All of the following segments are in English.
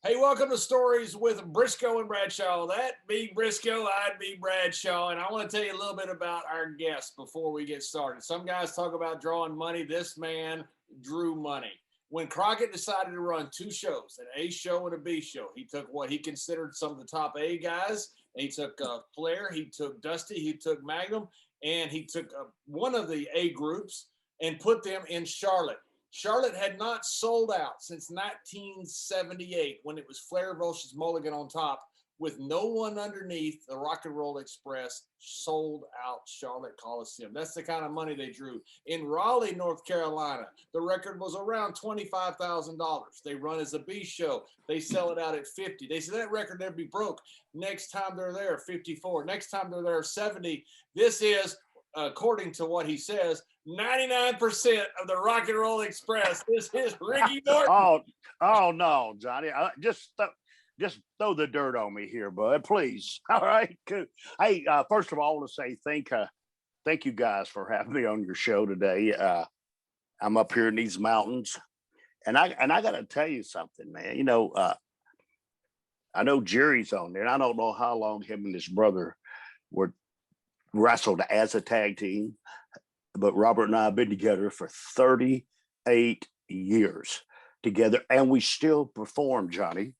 Hey, welcome to Stories with Brisco and Bradshaw. That be Brisco, I'd be Bradshaw. And I want to tell you a little bit about our guest before we get started. Some guys talk about drawing money. This man drew money. When Crockett decided to run two shows, an A show and a B show, he took what he considered some of the top A guys. He took Flair, he took Dusty, he took Magnum, and he took one of the A groups and put them in Charlotte. Charlotte had not sold out since 1978 when it was Flair versus Mulligan on top with no one underneath. The Rock and Roll Express sold out Charlotte Coliseum. That's the kind of money they drew. In Raleigh, North Carolina, the record was around $25,000. They run as a B show. They sell it out at 50. They said that record never be broke. Next time they're there, 54. Next time they're there, 70. This is, according to what he says, 99% of the Rock and Roll Express. This is Ricky Morton. Oh no, Johnny! Just throw the dirt on me here, bud, please. All right. Cool. Hey, first of all, I want to say thank you guys for having me on your show today. I'm up here in these mountains, and I got to tell you something, man. You know, I know Jerry's on there, and I don't know how long him and his brother were wrestled as a tag team. But Robert and I have been together for 38 years together, and we still perform, Johnny.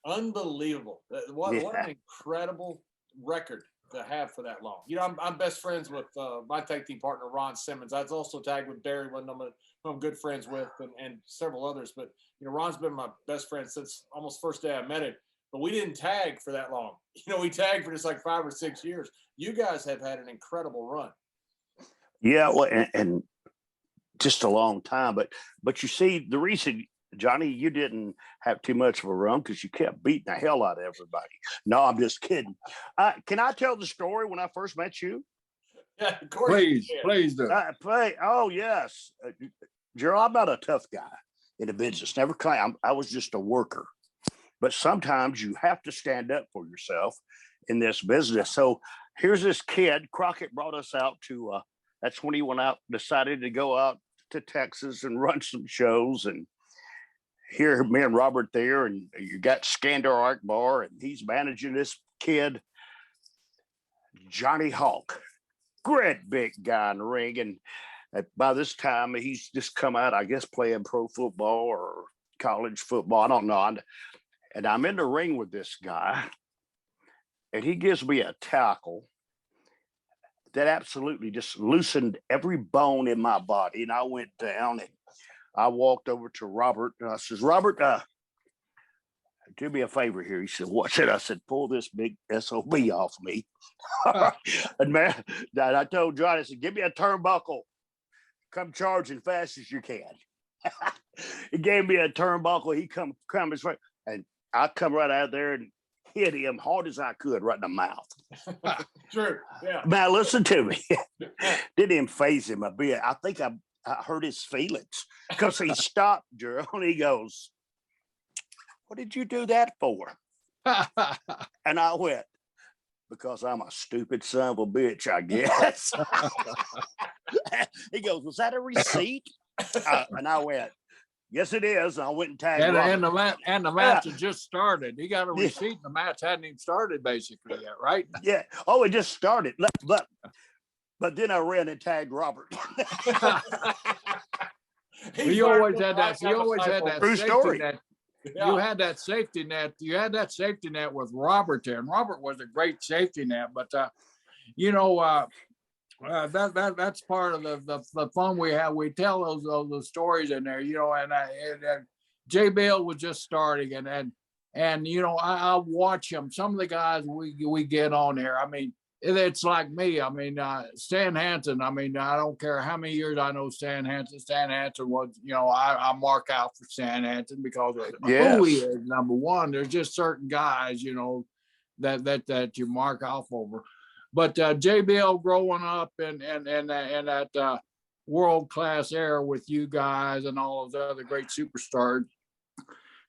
Unbelievable. What an incredible record to have for that long. You know, I'm best friends with my tag team partner, Ron Simmons. I was also tagged with Barry, one of them I'm good friends with, and several others. But, you know, Ron's been my best friend since almost first day I met him. But we didn't tag for that long. You know, we tagged for just like 5 or 6 years. You guys have had an incredible run. Yeah, well, and just a long time. But you see, the reason, Johnny, you didn't have too much of a run because you kept beating the hell out of everybody. No, I'm just kidding. Can I tell the story when I first met you? Yeah, of course. Please do. Oh, yes. Gerald, I'm not a tough guy in the business. Never claim. I was just a worker. But sometimes you have to stand up for yourself in this business. So here's this kid. Crockett brought us out to that's when he went out, decided to go out to Texas and run some shows. And here, me and Robert there, and you got Skander Arkbar, and he's managing this kid, Johnny Hawk, great big guy in the ring. And by this time, he's just come out, I guess, playing pro football or college football. I don't know. And I'm in the ring with this guy, and he gives me a tackle that absolutely just loosened every bone in my body. And I went down, and I walked over to Robert, and I says, Robert, do me a favor here. He said, what's it? I said, pull this big SOB off me. And man, I told John, I said, give me a turnbuckle. Come charging fast as you can. He gave me a turnbuckle. He come his way. And I come right out there and hit him hard as I could right in the mouth. True. Yeah. Man, listen to me. Didn't even phase him a bit. I think I hurt his feelings because he stopped, Gerald. And he goes, what did you do that for? And I went, because I'm a stupid son of a bitch, I guess. He goes, was that a receipt? And I went, yes, it is. And I went and tagged and the match had just started. He got a receipt, and the match hadn't even started basically yet, right? Yeah. Oh, it just started. But then I ran and tagged Robert. You always had that. You always had that true story. Net. Yeah. You had that safety net. You had that safety net with Robert there, and Robert was a great safety net. But you know, that's part of the fun we have. We tell those stories in there, you know. And J Bill was just starting, and you know, I watch him. Some of the guys we get on there. I mean, it's like me. I mean, Stan Hansen. I mean, I don't care how many years I know Stan Hansen. Stan Hansen was, you know, I mark out for Stan Hansen because of who he is. Number one, there's just certain guys, you know, that you mark off over. But JBL growing up in that world class era with you guys and all those other great superstars,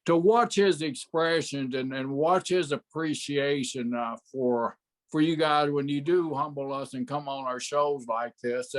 to watch his expressions and watch his appreciation for you guys when you do humble us and come on our shows like this.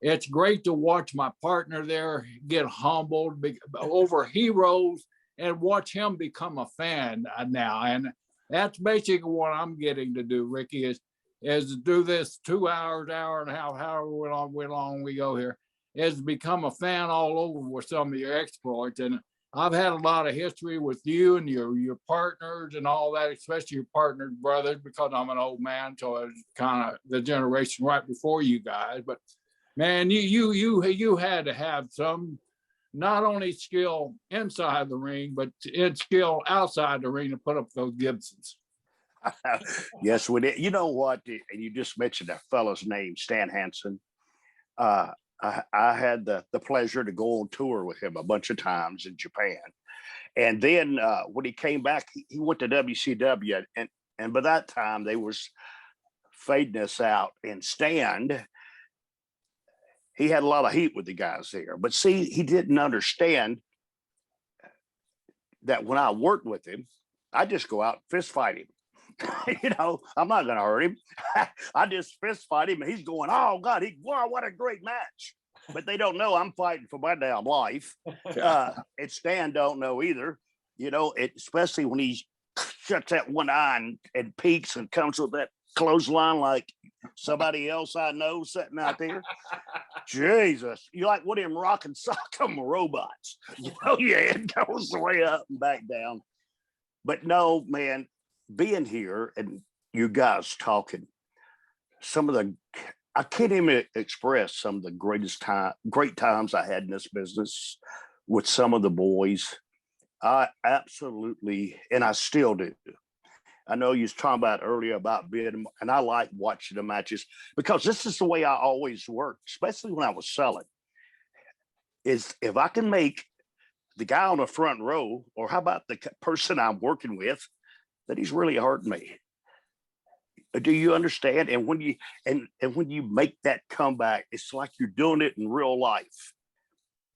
It's great to watch my partner there get humbled over heroes and watch him become a fan now. And that's basically what I'm getting to do, Ricky, is to do this 2 hours, hour and a half, however long we go here, is become a fan all over with some of your exploits. And I've had a lot of history with you and your partners and all that, especially your partners, brothers, because I'm an old man, so it's kind of the generation right before you guys. But man, you had to have some not only skill inside the ring, but in skill outside the ring to put up those Gibsons. Yes, we did. You know what? And you just mentioned that fellow's name, Stan Hansen. I had the pleasure to go on tour with him a bunch of times in Japan. And then when he came back, he went to WCW. And by that time, they was fading us out. And Stan, he had a lot of heat with the guys there. But see, he didn't understand that when I worked with him, I just go out and fist fight him. You know, I'm not going to hurt him. I just fist fight him, and he's going, "Oh God, wow, what a great match!" But they don't know I'm fighting for my damn life. And Stan don't know either. You know, especially when he shuts that one eye and peeks and comes with that clothesline like somebody else I know sitting out there. Jesus, you like one of them rock and sock 'em robots. You know, yeah, it goes way up and back down. But no, man. Being here and you guys talking, I can't even express some of the great times I had in this business with some of the boys. I absolutely, and I still do. I know you was talking about earlier about being, and I like watching the matches because this is the way I always worked, especially when I was selling, is if I can make the guy on the front row, or how about the person I'm working with, that he's really hurting me. Do you understand? And when you when you make that comeback, it's like you're doing it in real life.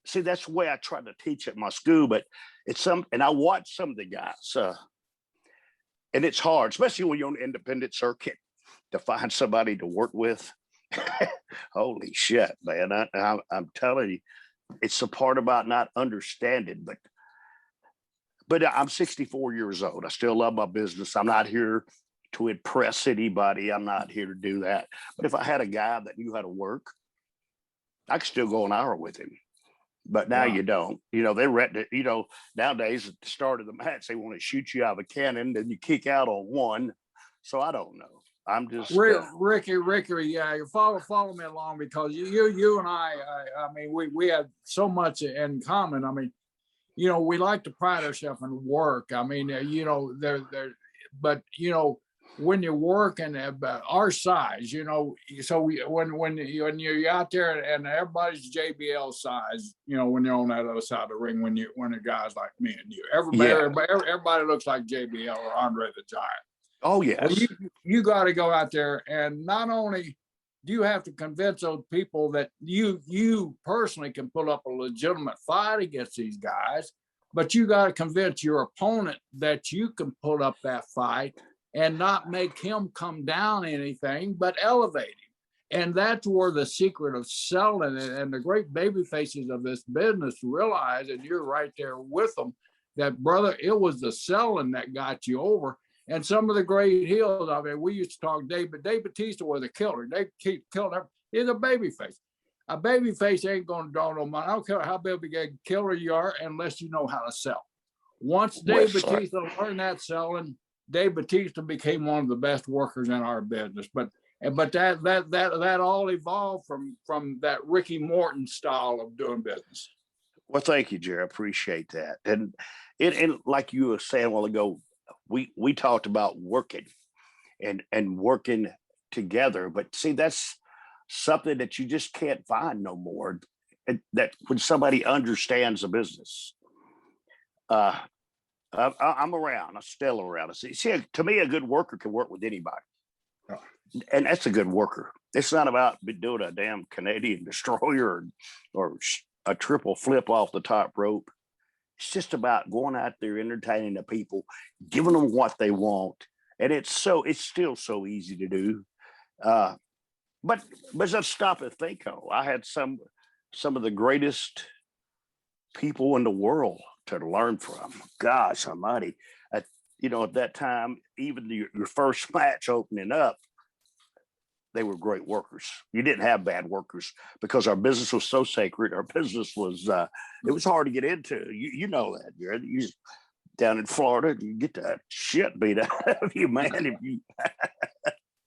See, that's the way I try to teach at my school, but and I watch some of the guys, and it's hard, especially when you're on the independent circuit, to find somebody to work with. Holy shit, man! I'm telling you, it's the part about not understanding, but I'm 64 years old. I still love my business. I'm not here to impress anybody. I'm not here to do that. But if I had a guy that knew how to work, I could still go an hour with him. But now you don't. You know, nowadays at the start of the match, they want to shoot you out of a cannon, then you kick out on one. So I don't know. I'm just Ricky, yeah, you follow me along, because you and I mean, we have so much in common. I mean, you know, we like to pride ourselves in work. I mean, you know, but you know, when you're working about our size, you know, so when you're out there and everybody's JBL size, you know, when you're on that other side of the ring, when the guys like me and you, everybody looks like JBL or Andre the Giant. Oh yes. Well, you got to go out there, and not only do you have to convince those people that you personally can put up a legitimate fight against these guys, but you got to convince your opponent that you can put up that fight and not make him come down anything, but elevate him. And that's where the secret of selling it, and the great baby faces of this business realize, and you're right there with them, that brother, it was the selling that got you over. And some of the great heels, I mean, we used to talk Dave Bautista was a killer. They killed him. He's a baby face. A baby face ain't going to draw no money. I don't care how big a killer you are, unless you know how to sell. Once Dave Bautista learned that selling, Dave Bautista became one of the best workers in our business. But that all evolved from that Ricky Morton style of doing business. Well, thank you, Jerry. I appreciate that. And like you were saying a while ago, we talked about working and working together. But see, that's something that you just can't find no more. That when somebody understands the business. I'm around. I'm still around. See, to me, a good worker can work with anybody. And that's a good worker. It's not about doing a damn Canadian destroyer or a triple flip off the top rope. It's just about going out there, entertaining the people, giving them what they want. And it's still so easy to do. But let's stop and think. I had some of the greatest people in the world to learn from. Gosh almighty. You know, at that time, even your first match opening up, they were great workers. You didn't have bad workers because our business was so sacred. Our business was, it was hard to get into. You know that. You down in Florida, you get that shit beat out of you, man. If you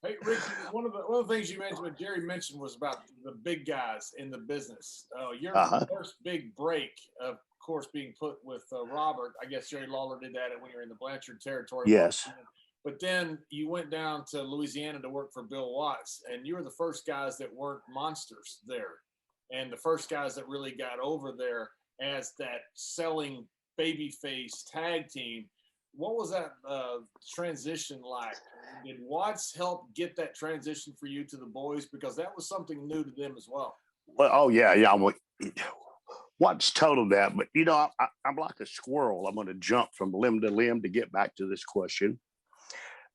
Hey, Ricky, one of the things you mentioned, what Jerry mentioned, was about the big guys in the business. Your first big break, of course, being put with Robert. I guess Jerry Lawler did that when you were in the Blanchard territory. Yes. But then you went down to Louisiana to work for Bill Watts, and you were the first guys that worked monsters there, and the first guys that really got over there as that selling babyface tag team. What was that transition like? Did Watts help get that transition for you to the boys? Because that was something new to them as well. Well, oh yeah. Watts told him that, but you know, I'm like a squirrel. I'm going to jump from limb to limb to get back to this question.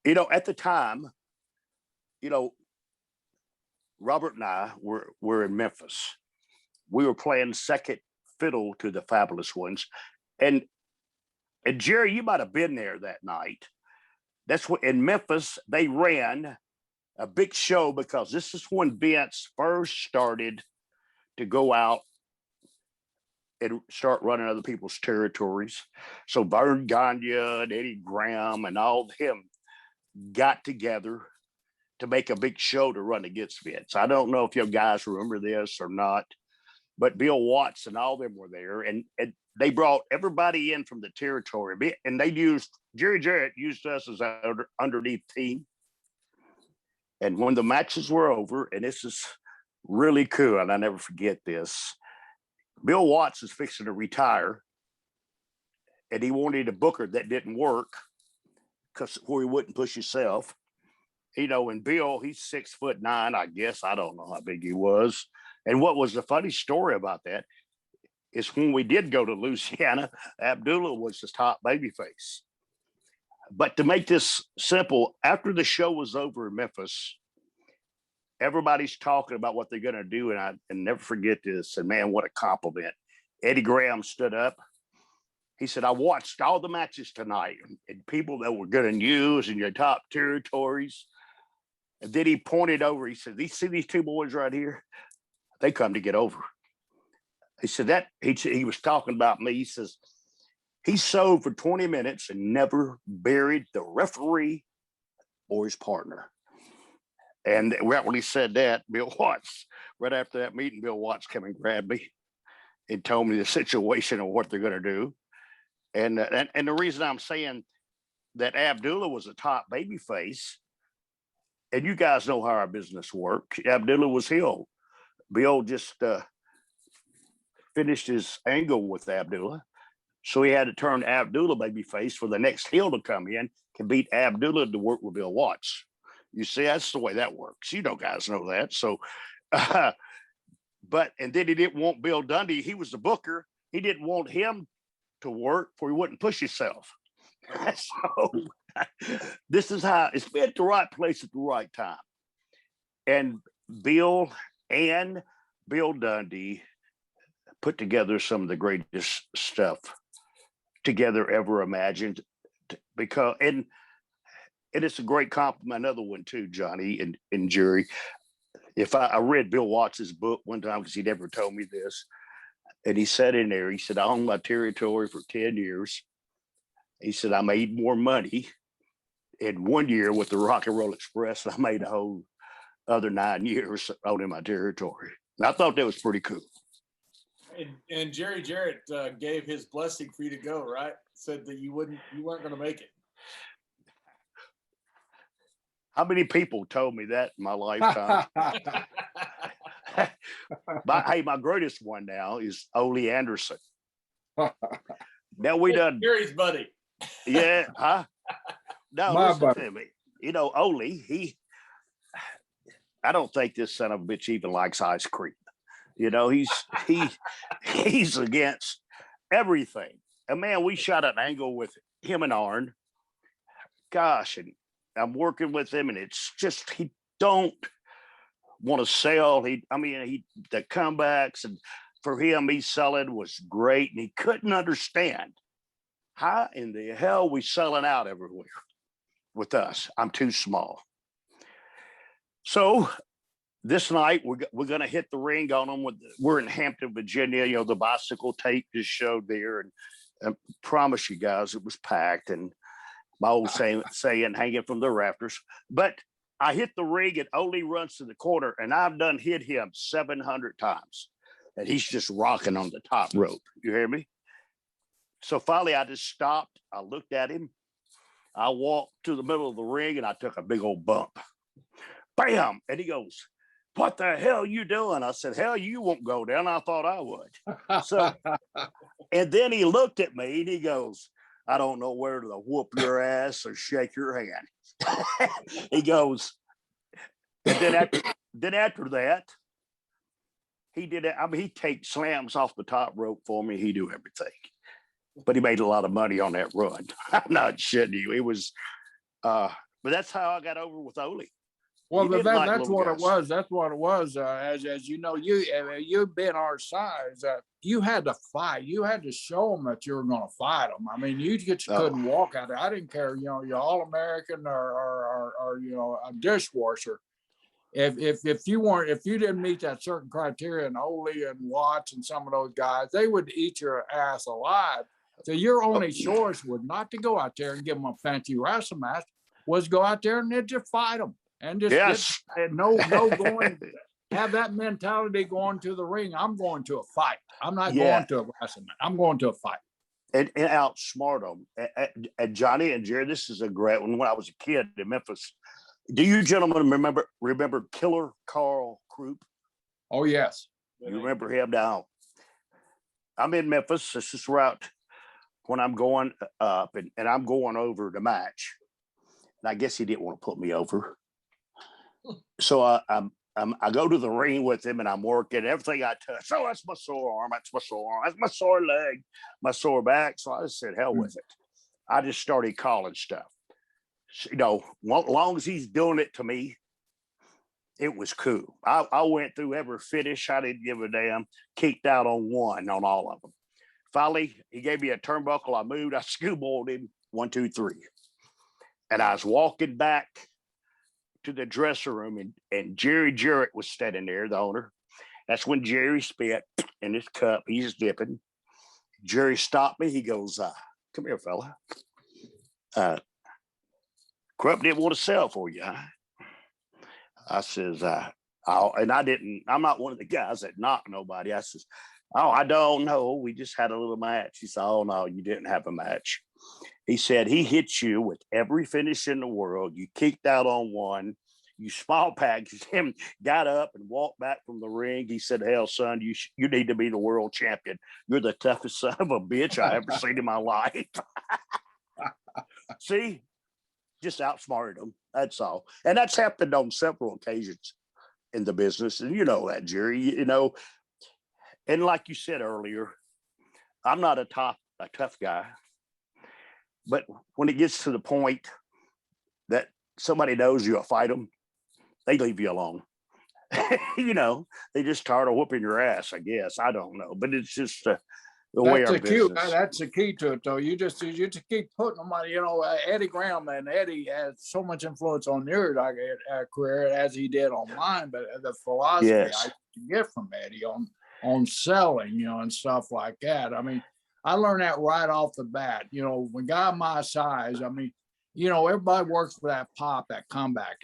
You know, at the time, you know, Robert and I were in Memphis. We were playing second fiddle to the Fabulous Ones. And Jerry, you might have been there that night. That's what in Memphis, they ran a big show because this is when Vince first started to go out and start running other people's territories. So Vern Gagne and Eddie Graham and all of them got together to make a big show to run against Vince. I don't know if you guys remember this or not, but Bill Watts and all of them were there, and they brought everybody in from the territory, and they used Jerry Jarrett used us as an underneath team. And when the matches were over, and this is really cool, and I never forget this, Bill Watts is fixing to retire, and he wanted a booker that didn't work because where he wouldn't push himself. You know, and Bill, he's 6'9", I guess. I don't know how big he was. And what was the funny story about that is when we did go to Louisiana, Abdullah was the top babyface. But to make this simple, after the show was over in Memphis, everybody's talking about what they're going to do. And I never forget this. And man, what a compliment. Eddie Graham stood up. He said, I watched all the matches tonight and people that were good to use in your top territories. And then he pointed over. He said, see these two boys right here? They come to get over. He said that he was talking about me. He says, he sewed for 20 minutes and never buried the referee or his partner. And right when he said that, Bill Watts, right after that meeting, Bill Watts came and grabbed me and told me the situation and what they're going to do. And the reason I'm saying that Abdullah was a top babyface, and you guys know how our business works. Abdullah was heel. Bill just finished his angle with Abdullah. So he had to turn Abdullah babyface for the next heel to come in to beat Abdullah to work with Bill Watts. You see, that's the way that works. You know, guys know that. So, and then he didn't want Bill Dundee. He was the booker. He didn't want him to work for he wouldn't push himself. So this is how it's been at the right place at the right time. And Bill Dundee put together some of the greatest stuff together ever imagined. Because and it's a great compliment. Another one too, Johnny and Jerry. If I read Bill Watts's book one time because he never told me this, and he said in there, he said, I owned my territory for 10 years. He said, I made more money in 1 year with the Rock and Roll Express than I made a whole other 9 years owning my territory. And I thought that was pretty cool. And Jerry Jarrett gave his blessing for you to go, right? Said that you weren't going to make it. How many people told me that in my lifetime? My greatest one now is Ole Anderson. Now we done Jerry's buddy. Yeah, huh? No, My listen buddy. to me. You know, Ole, I don't think this son of a bitch even likes ice cream. You know, he's against everything. And man, we shot an angle with him and Arn. Gosh, and I'm working with him, and it's just he don't want to sell. The comebacks, and for him, me selling was great, and he couldn't understand how in the hell we selling out everywhere with us. I'm too small. So this night we're going to hit the ring on them. We're in Hampton, Virginia. You know, the bicycle tape just showed there, and I promise you guys it was packed. And my old saying hanging from the rafters. But I hit the ring and Ole runs to the corner, and I've done hit him 700 times, and he's just rocking on the top rope. You hear me? So finally, I just stopped. I looked at him. I walked to the middle of the ring, and I took a big old bump. Bam! And he goes, "What the hell you doing?" I said, "Hell, you won't go down." I thought I would. So, and then he looked at me, and he goes, "I don't know where to whoop your ass or shake your hand." He goes, and then after that, he did it. I mean, he takes slams off the top rope for me. He do everything. But he made a lot of money on that run. I'm not shitting you. It was, but that's how I got over with Ole. Well, that's what it was. That's what it was. As you know, you've been our size. You had to fight. You had to show them that you were going to fight them. I mean, you just couldn't walk out there. I didn't care. You know, you're All-American or you know, a dishwasher. If you didn't meet that certain criteria, and Ole and Watts and some of those guys, they would eat your ass alive. So your only choice was not to go out there and give them a fancy wrestling match, was go out there and then just fight them and just no going. Have that mentality going to the ring. I'm going to a fight. I'm not going to a wrestling match. I'm going to a fight. And outsmart them. And Johnny and Jerry, this is a great one. When I was a kid in Memphis, do you gentlemen remember Killer Carl Croup? Oh, yes. You remember him now? I'm in Memphis. This is route when I'm going up, and I'm going over the match. And I guess he didn't want to put me over. So I go to the ring with him, and I'm working everything I touch. Oh, that's my sore arm. That's my sore arm. That's my sore leg, my sore back. So I just said, hell with it. I just started calling stuff. You know, as long as he's doing it to me, it was cool. I went through every finish. I didn't give a damn. Kicked out on one on all of them. Finally, he gave me a turnbuckle. I moved. I schoolboyed him 1, 2, 3. And I was walking back to the dressing room, and Jerry Jarrett was standing there, the owner. That's when Jerry spit in his cup. He's dipping. Jerry stopped me. He goes, "Come here, fella. Krupp didn't want to sell for you, huh?" I says, I'm not one of the guys that knock nobody. I says, "Oh, I don't know. We just had a little match." He said, "Oh, no, you didn't have a match." He said, "He hit you with every finish in the world. You kicked out on one. You small packaged him, got up and walked back from the ring." He said, "Hell, son, you need to be the world champion. You're the toughest son of a bitch I ever seen in my life." See? Just outsmarted him. That's all. And that's happened on several occasions in the business. And you know that, Jerry, you know. And like you said earlier, I'm not a tough guy. But when it gets to the point that somebody knows you'll fight them, they leave you alone. You know, they just tired of whooping your ass, I guess. I don't know. But it's just the way our business. That's the key to it, though. You just keep putting them on. You know, Eddie Graham, and Eddie has so much influence on your career as he did on mine. But the philosophy I get from Eddie on selling, you know, and stuff like that. I mean, I learned that right off the bat. You know, when guy my size, I mean, you know, everybody works for that pop, that comeback.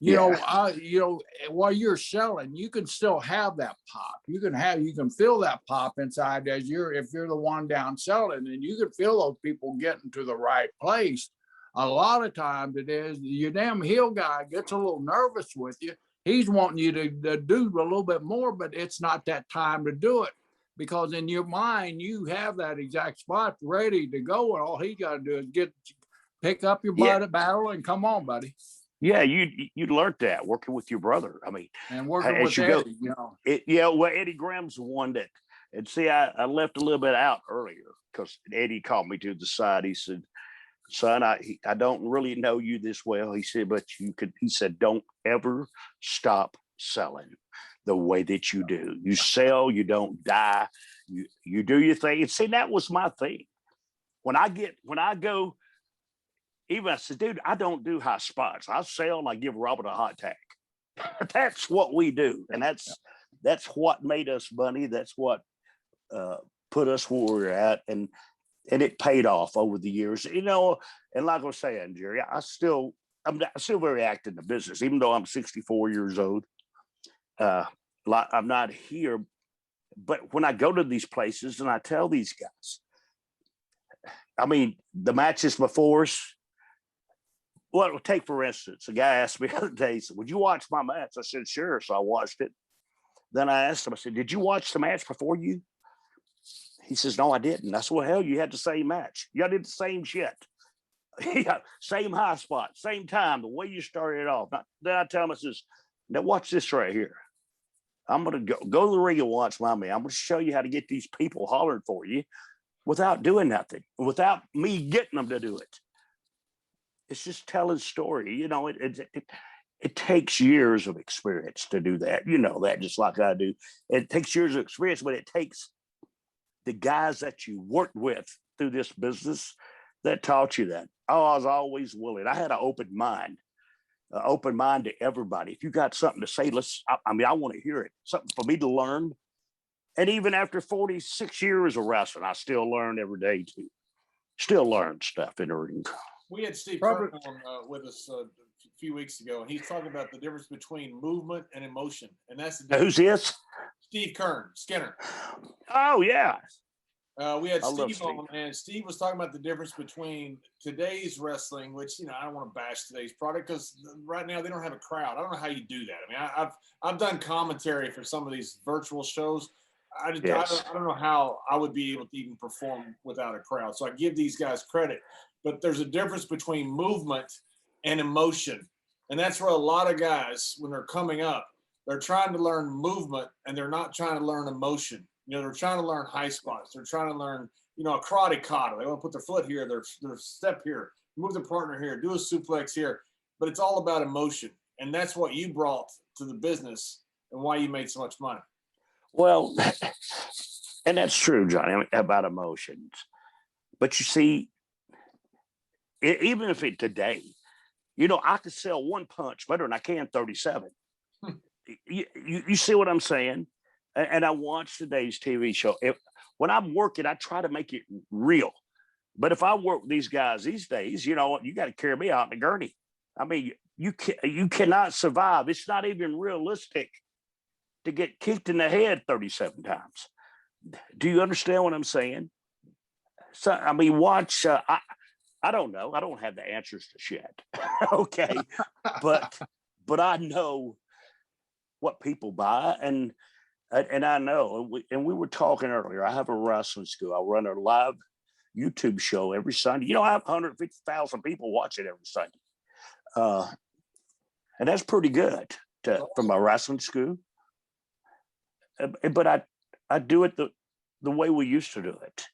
You know, while you're selling, you can still have that pop. You can feel that pop inside if you're the one down selling, and you can feel those people getting to the right place. A lot of times it is your damn heel guy gets a little nervous with you. He's wanting you to do a little bit more, but it's not that time to do it, because in your mind you have that exact spot ready to go, and all he got to do is pick up your battle and come on, buddy. Yeah, you learned that working with your brother. I mean, and working with Eddie, you know. Well, Eddie Graham's the one that, and see, I left a little bit out earlier because Eddie called me to the side. He said, "Son, I don't really know you this well." He said, "But you could." He said, "Don't ever stop selling. the way that you do. You sell, you don't die. You do your thing. And see, that was my thing. When I go, even I said, dude, I don't do high spots. I sell and I give Robert a hot tag. That's what we do. And that's what made us money. That's what put us where we're at. And it paid off over the years, you know. And like I was saying, Jerry, I'm still very active in the business, even though I'm 64 years old. I'm not here, but when I go to these places and I tell these guys, I mean, the matches before us. Well, take for instance, a guy asked me the other day, he said, "Would you watch my match?" I said, "Sure." So I watched it. Then I asked him, I said, "Did you watch the match before you?" He says, "No, I didn't." I said, "Well, hell, you had the same match. Y'all did the same shit. Yeah, same high spot, same time, the way you started off." Then I tell him, I says, "Now watch this right here. I'm going to go to the ring and watch my man. I'm going to show you how to get these people hollering for you without doing nothing, without me getting them to do it." It's just telling story. You know, it takes years of experience to do that. You know that, just like I do. It takes years of experience, but it takes the guys that you worked with through this business that taught you that. Oh, I was always willing. I had an open mind to everybody. If you got something to say, I want to hear it. Something for me to learn. And even after 46 years of wrestling, I still learn every day too. Still learn stuff in the ring. We had Steve Kern on with us a few weeks ago, and he's talking about the difference between movement and emotion. And that's the difference. Who's this? Steve Kern, Skinner. Oh, yeah. We had Steve on, and Steve was talking about the difference between today's wrestling, which, you know, I don't want to bash today's product because right now they don't have a crowd. I don't know how you do that. I mean, I've done commentary for some of these virtual shows. I don't know how I would be able to even perform without a crowd. So I give these guys credit. But there's a difference between movement and emotion. And that's where a lot of guys, when they're coming up, they're trying to learn movement and they're not trying to learn emotion. You know, they're trying to learn high spots. They're trying to learn, you know, a karate kata. They want to put their foot here, their step here, move the partner here, do a suplex here. But it's all about emotion. And that's what you brought to the business and why you made so much money. Well, and that's true, Johnny, about emotions. But you see, even if today, you know, I could sell one punch better than I can 37. You see what I'm saying? And I watch today's TV show. When I'm working, I try to make it real. But if I work with these guys these days, you know, you got to carry me out in a gurney. I mean, you cannot survive. It's not even realistic to get kicked in the head 37 times. Do you understand what I'm saying? So, I mean, watch. I don't know. I don't have the answers to shit. Okay. But I know what people buy, and I know, and we were talking earlier, I have a wrestling school. I run a live YouTube show every Sunday. You know, I have 150,000 people watching every Sunday. And that's pretty good from a wrestling school. But I do it the way we used to do it.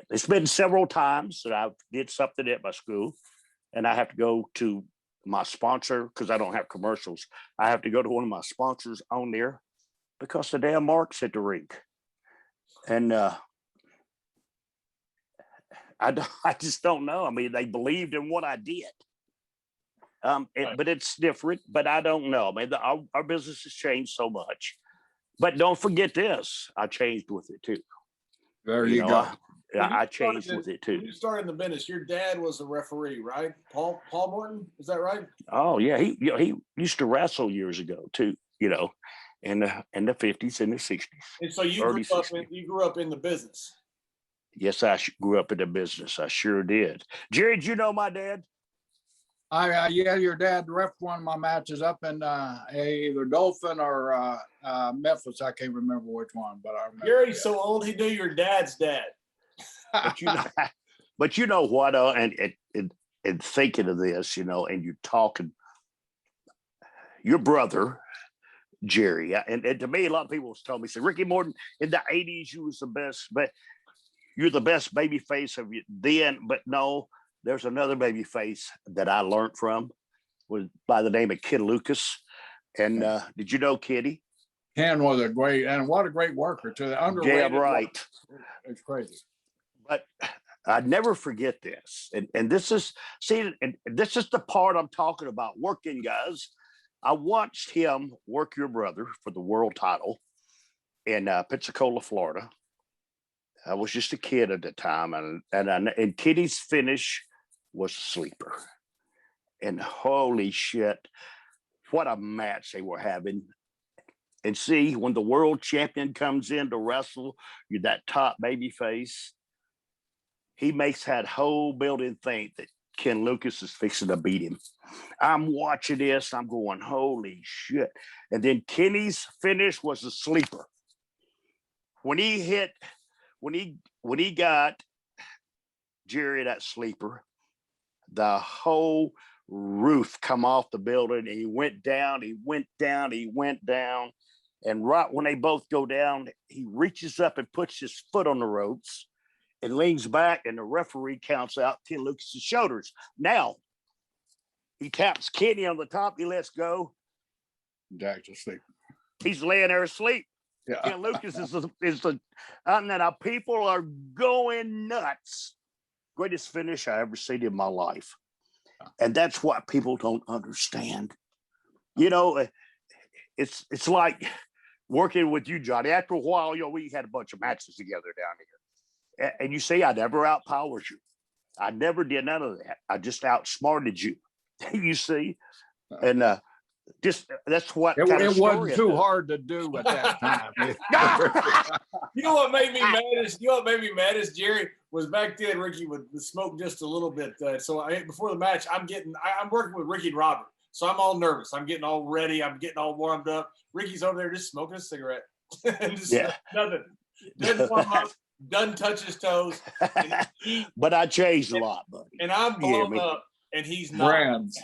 It's been several times that I did something at my school and I have to go to my sponsor because I don't have commercials. I have to go to one of my sponsors on there because the damn mark's at the rink. And I just don't know. I mean, they believed in what I did. But it's different, but I don't know. I mean, our business has changed so much. But don't forget this. I changed with it too. There you go. I changed with it too. When you started in the business, your dad was a referee, right? Paul Morton, is that right? Oh yeah, he used to wrestle years ago too. You know, in the 50s and the 60s. And so you grew up in the business. Yes, I grew up in the business. I sure did. Jerry, did you know my dad? Yeah, your dad ref one of my matches up in either Dolphin or Memphis. I can't remember which one, but I remember. Gary's so old he knew your dad's dad. But you know what? And thinking of this, you know, and you're talking, your brother Jerry, and to me, a lot of people told me, said, Ricky Morton, in the 80s, you was the best, but you're the best baby face of you then. But no, there's another baby face that I learned from, was by the name of Kid Lucas. And did you know Kitty? Ken was a great, and what a great worker too. The underrated. Damn right. It's crazy. But I'd never forget this. And this is, see, and this is the part I'm talking about, working, guys. I watched him work your brother for the world title in Pensacola, Florida. I was just a kid at the time, and Kenny's finish was a sleeper. And holy shit, what a match they were having. And see, when the world champion comes in to wrestle, you're that top baby face. He makes that whole building think that Ken Lucas is fixing to beat him. I'm watching this, I'm going, holy shit. And then Kenny's finish was a sleeper. When he got Jerry that sleeper, the whole roof come off the building, and he went down. And right when they both go down, he reaches up and puts his foot on the ropes and leans back, and the referee counts out Ken Lucas's shoulders. Now, he taps Kenny on the top, he lets go. Jack's asleep. He's laying there asleep. Yeah. Ken Lucas is the and then people are going nuts. Greatest finish I ever seen in my life. And that's what people don't understand. You know, it's like working with you, Johnny. After a while, we had a bunch of matches together down here. And you say, I never outpowered you. I never did none of that. I just outsmarted you. You see? And just that's what it wasn't too hard to do at that time. You know what made me mad is Jerry was back then. Ricky would smoke just a little bit. So before the match, I'm working with Ricky and Robert. So I'm all nervous. I'm getting all ready. I'm getting all warmed up. Ricky's over there just smoking a cigarette. Nothing. Doesn't warm up. Doesn't touch his toes. But I changed a lot, buddy. And I'm blown up, and he's not. Brands.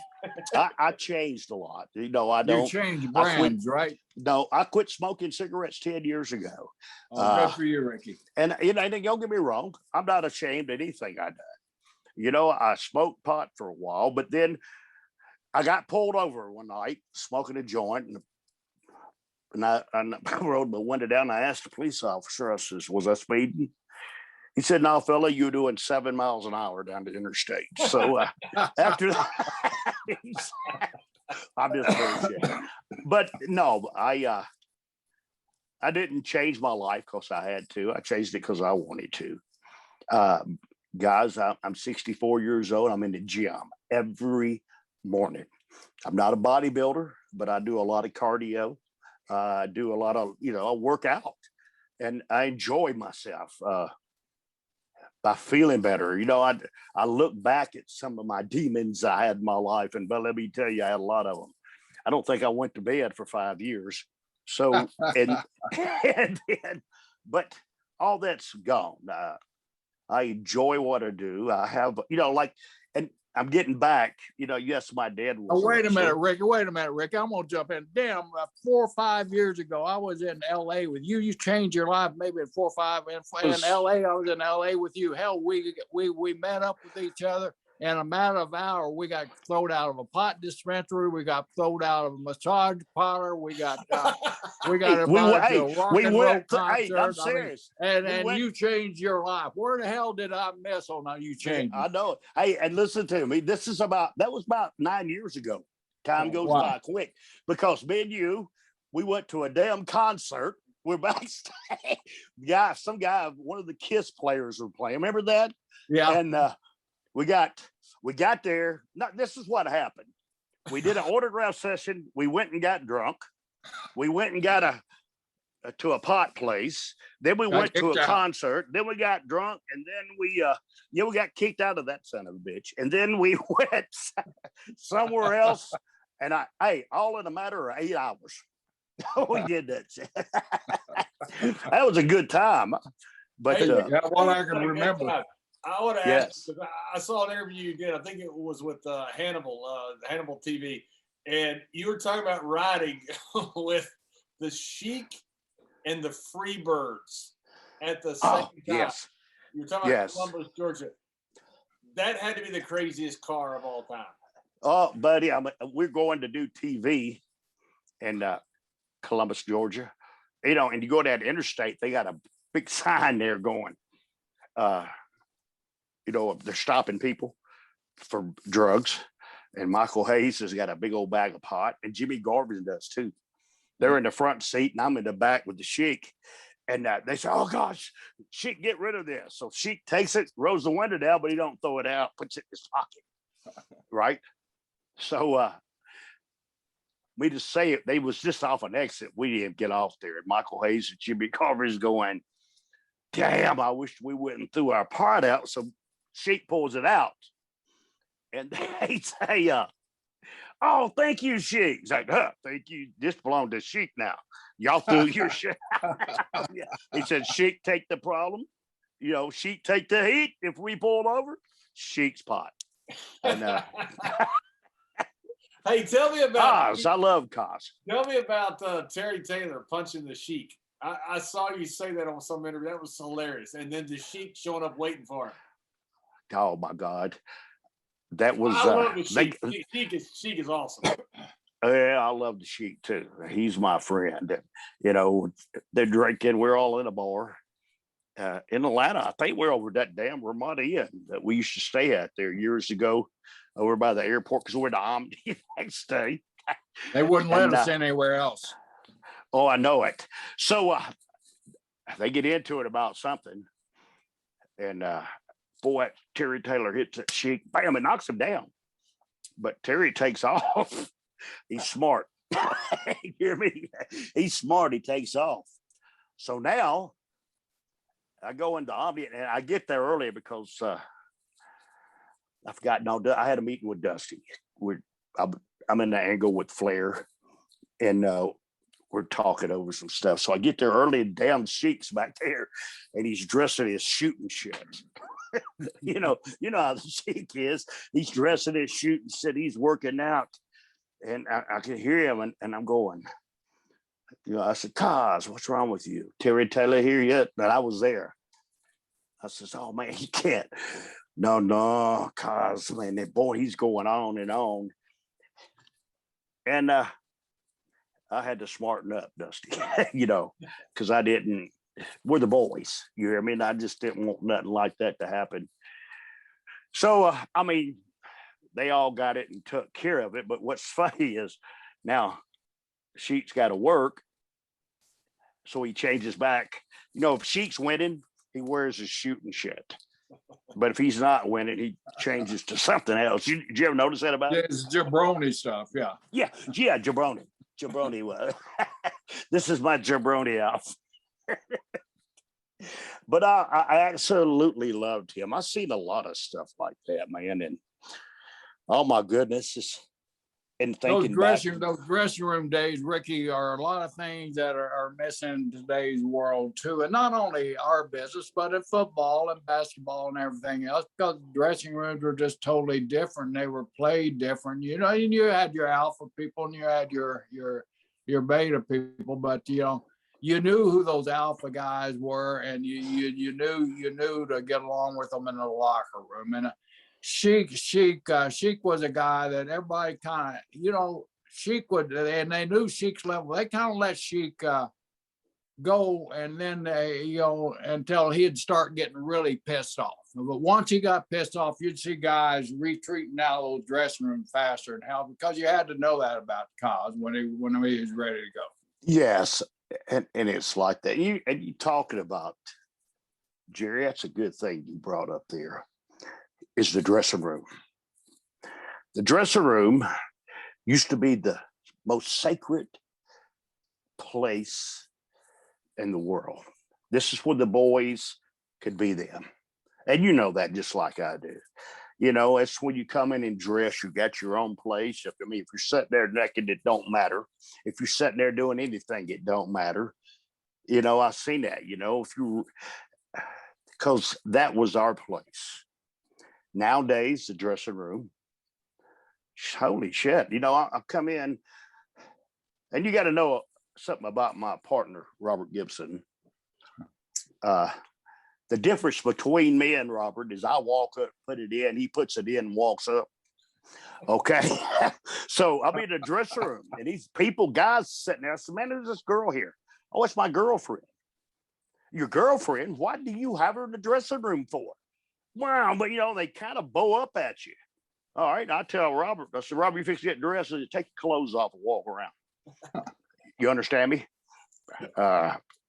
I changed a lot. I don't. You changed brands, right? No, I quit smoking cigarettes 10 years ago. Good for you, Ricky. And don't get me wrong. I'm not ashamed of anything I done. I smoked pot for a while, but then I got pulled over one night smoking a joint, and I rolled my window down. And I asked the police officer, I says, was I speeding? He said, no, fella, you're doing 7 miles an hour down the interstate. So after that, I'm just bullshit. But no, I didn't change my life because I had to. I changed it because I wanted to. Guys, I'm 64 years old. I'm in the gym every morning. I'm not a bodybuilder, but I do a lot of cardio. I do a lot of, I work out, and I enjoy myself by feeling better. I look back at some of my demons I had in my life, and but let me tell you, I had a lot of them. I don't think I went to bed for 5 years. So, but all that's gone. I enjoy what I do. I have, and I'm getting back. Yes, my dad was. Oh, wait a minute, Rick. I'm gonna jump in. Damn, 4 or 5 years ago, I was in L.A. with you. You changed your life maybe in 4 or 5. In L.A., I was in L.A. with you. Hell, we met up with each other. In a matter of hours, we got thrown out of a pot dispensary. We got thrown out of a massage parlor. We got invited to a rock and roll concert. I'm serious. And you changed your life. Where the hell did I miss on that? You changed. I know. Hey, and listen to me. That was about 9 years ago. Time goes by quick because me and you, we went to a damn concert. We're backstage. One of the Kiss players were playing. Remember that? Yeah. And we got there. This is what happened. We did an autograph session. We went and got drunk. We went and got to a pot place. Then we went to a concert. Then we got drunk, and then we got kicked out of that son of a bitch. And then we went somewhere else. And all in a matter of 8 hours. We did that. That was a good time. But what I can remember. I want to ask. I saw an interview you did. I think it was with Hannibal TV, and you were talking about riding with the Sheik and the Freebirds at the same time. Yes. You were talking about Columbus, Georgia. That had to be the craziest car of all time. Oh, buddy, we're going to do TV in Columbus, Georgia. and you go down the interstate, they got a big sign there going, they're stopping people for drugs. And Michael Hayes has got a big old bag of pot, and Jimmy Garvin does too. They're in the front seat, and I'm in the back with the Sheik. And they say, "Oh gosh, Sheik, get rid of this." So Sheik takes it, rolls the window down, but he don't throw it out, puts it in his pocket, right? So we just say it. They was just off an exit. We didn't get off there. And Michael Hayes and Jimmy Garvin is going, "Damn, I wish we wouldn't threw our pot out." So Sheik pulls it out. And they say, "Oh, thank you, Sheik." He's like, "Thank you. This belongs to Sheik now. Y'all threw your shit." Yeah. He said, "Sheik take the problem. Sheik take the heat. If we pulled over, Sheik's pot." And hey, tell me about Cos. I love Cos. Tell me about Terry Taylor punching the Sheik. I saw you say that on some interview. That was hilarious. And then the Sheik showing up waiting for him. Oh my God. That was I love the Sheik. Sheik is awesome. Yeah, I love the Sheik too. He's my friend. They're drinking. We're all in a bar in Atlanta. I think we're over that damn Vermont Inn that we used to stay at there years ago, over by the airport, because we're the Omni next day. They wouldn't let us anywhere else. Oh, I know it. So they get into it about something, and boy, Terry Taylor hits that Sheik, bam, it knocks him down. But Terry takes off. He's smart. You hear me? He's smart. He takes off. So now I go into Omni, and I get there early because I forgot. No, I had a meeting with Dusty. I'm in the angle with Flair, and we're talking over some stuff. So I get there early, and damn Sheik's back there, and he's dressed in his shooting shit. you know how the Sheik is. He's dressed in his shooting shit. He's working out. And I can hear him, and I'm going, I said, "Cos, what's wrong with you? Terry Taylor here yet?" And I was there. I says, "Oh man, he can't." No, Cos, man, that boy, he's going on and on. And I had to smarten up, Dusty, because we're the boys. You hear me? And I just didn't want nothing like that to happen. So, they all got it and took care of it. But what's funny is now Sheik's got to work. So he changes back. If Sheik's winning, he wears his shooting shit. But if he's not winning, he changes to something else. Did you ever notice that about it? It's jabroni stuff. Yeah. Yeah, jabroni. Jabroni. This is my jabroni outfit. But I absolutely loved him. I've seen a lot of stuff like that, man. And oh my goodness. And thinking those dressing room days, Ricky, are a lot of things that are missing in today's world too. And not only our business, but in football and basketball and everything else, because dressing rooms were just totally different. They were played different. You had your alpha people and you had your beta people, but you knew who those alpha guys were, and you knew to get along with them in the locker room. And Sheik was a guy that everybody kind of, Sheik would, and they knew Sheik's level. They kind of let Sheik go, and then until he'd start getting really pissed off. But once he got pissed off, you'd see guys retreating out of those dressing rooms faster and how, because you had to know that about Cos when he was ready to go. Yes, and it's like that. You talking about, Jerry, that's a good thing you brought up there, is the dressing room. The dressing room used to be the most sacred place in the world. This is where the boys could be them. And you know that just like I do. It's when you come in and dress, you got your own place. If you're sitting there naked, it don't matter. If you're sitting there doing anything, it don't matter. I've seen that, because that was our place. Nowadays, the dressing room, holy shit. I come in, and you got to know something about my partner, Robert Gibson. The difference between me and Robert is I walk up, put it in, he puts it in and walks up. Okay. So I'm in the dressing room, and these guys sitting there. I said, "Man, there's this girl here." Oh, it's my girlfriend. Your girlfriend? What do you have her in the dressing room for? Wow, but they kind of bow up at you. All right, I tell Robert, I said, Robert, you fix to get dressed and take your clothes off and walk around. You understand me?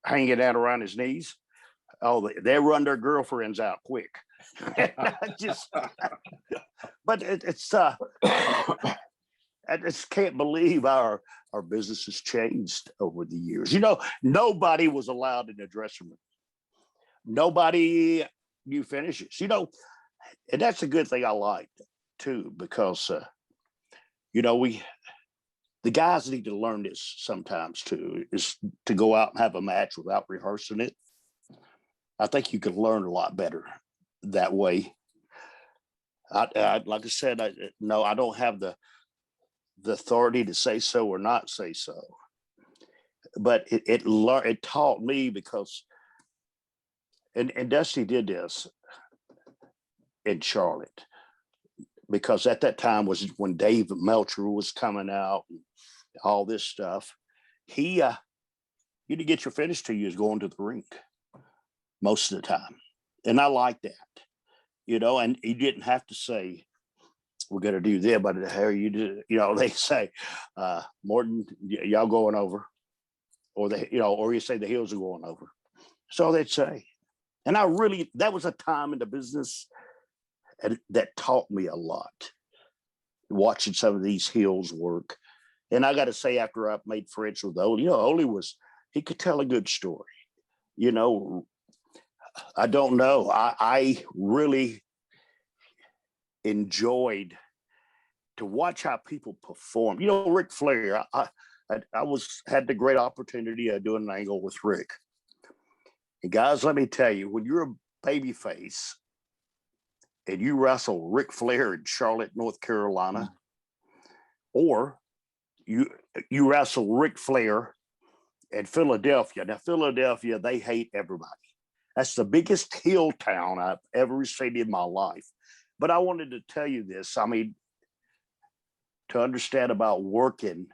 Hanging down around his knees. Oh, they run their girlfriends out quick. But it's I just can't believe our business has changed over the years. Nobody was allowed in the dressing room. Nobody knew finishes. And that's a good thing I liked too, because the guys need to learn this sometimes too, is to go out and have a match without rehearsing it. I think you could learn a lot better that way. I like I said, I don't have the authority to say so or not say so, but it taught me, because and Dusty did this in Charlotte, because at that time was when Dave Melcher was coming out and all this stuff. You to get your finish to you is going to the rink most of the time. And I like that, and you didn't have to say, we're going to do this, but how you do, they say, Morton, y'all going over, or or you say the Hills are going over. So they'd say. And that was a time in the business that taught me a lot, watching some of these Hills work. And I got to say, after I made friends with Ole, Ole he could tell a good story. I don't know. I really enjoyed to watch how people perform. Ric Flair, I had the great opportunity of doing an angle with Rick. And guys, let me tell you, when you're a baby face and you wrestle Ric Flair in Charlotte, North Carolina, or you wrestle Ric Flair in Philadelphia. Now, Philadelphia, they hate everybody. That's the biggest hill town I've ever seen in my life. But I wanted to tell you this. I mean, to understand about working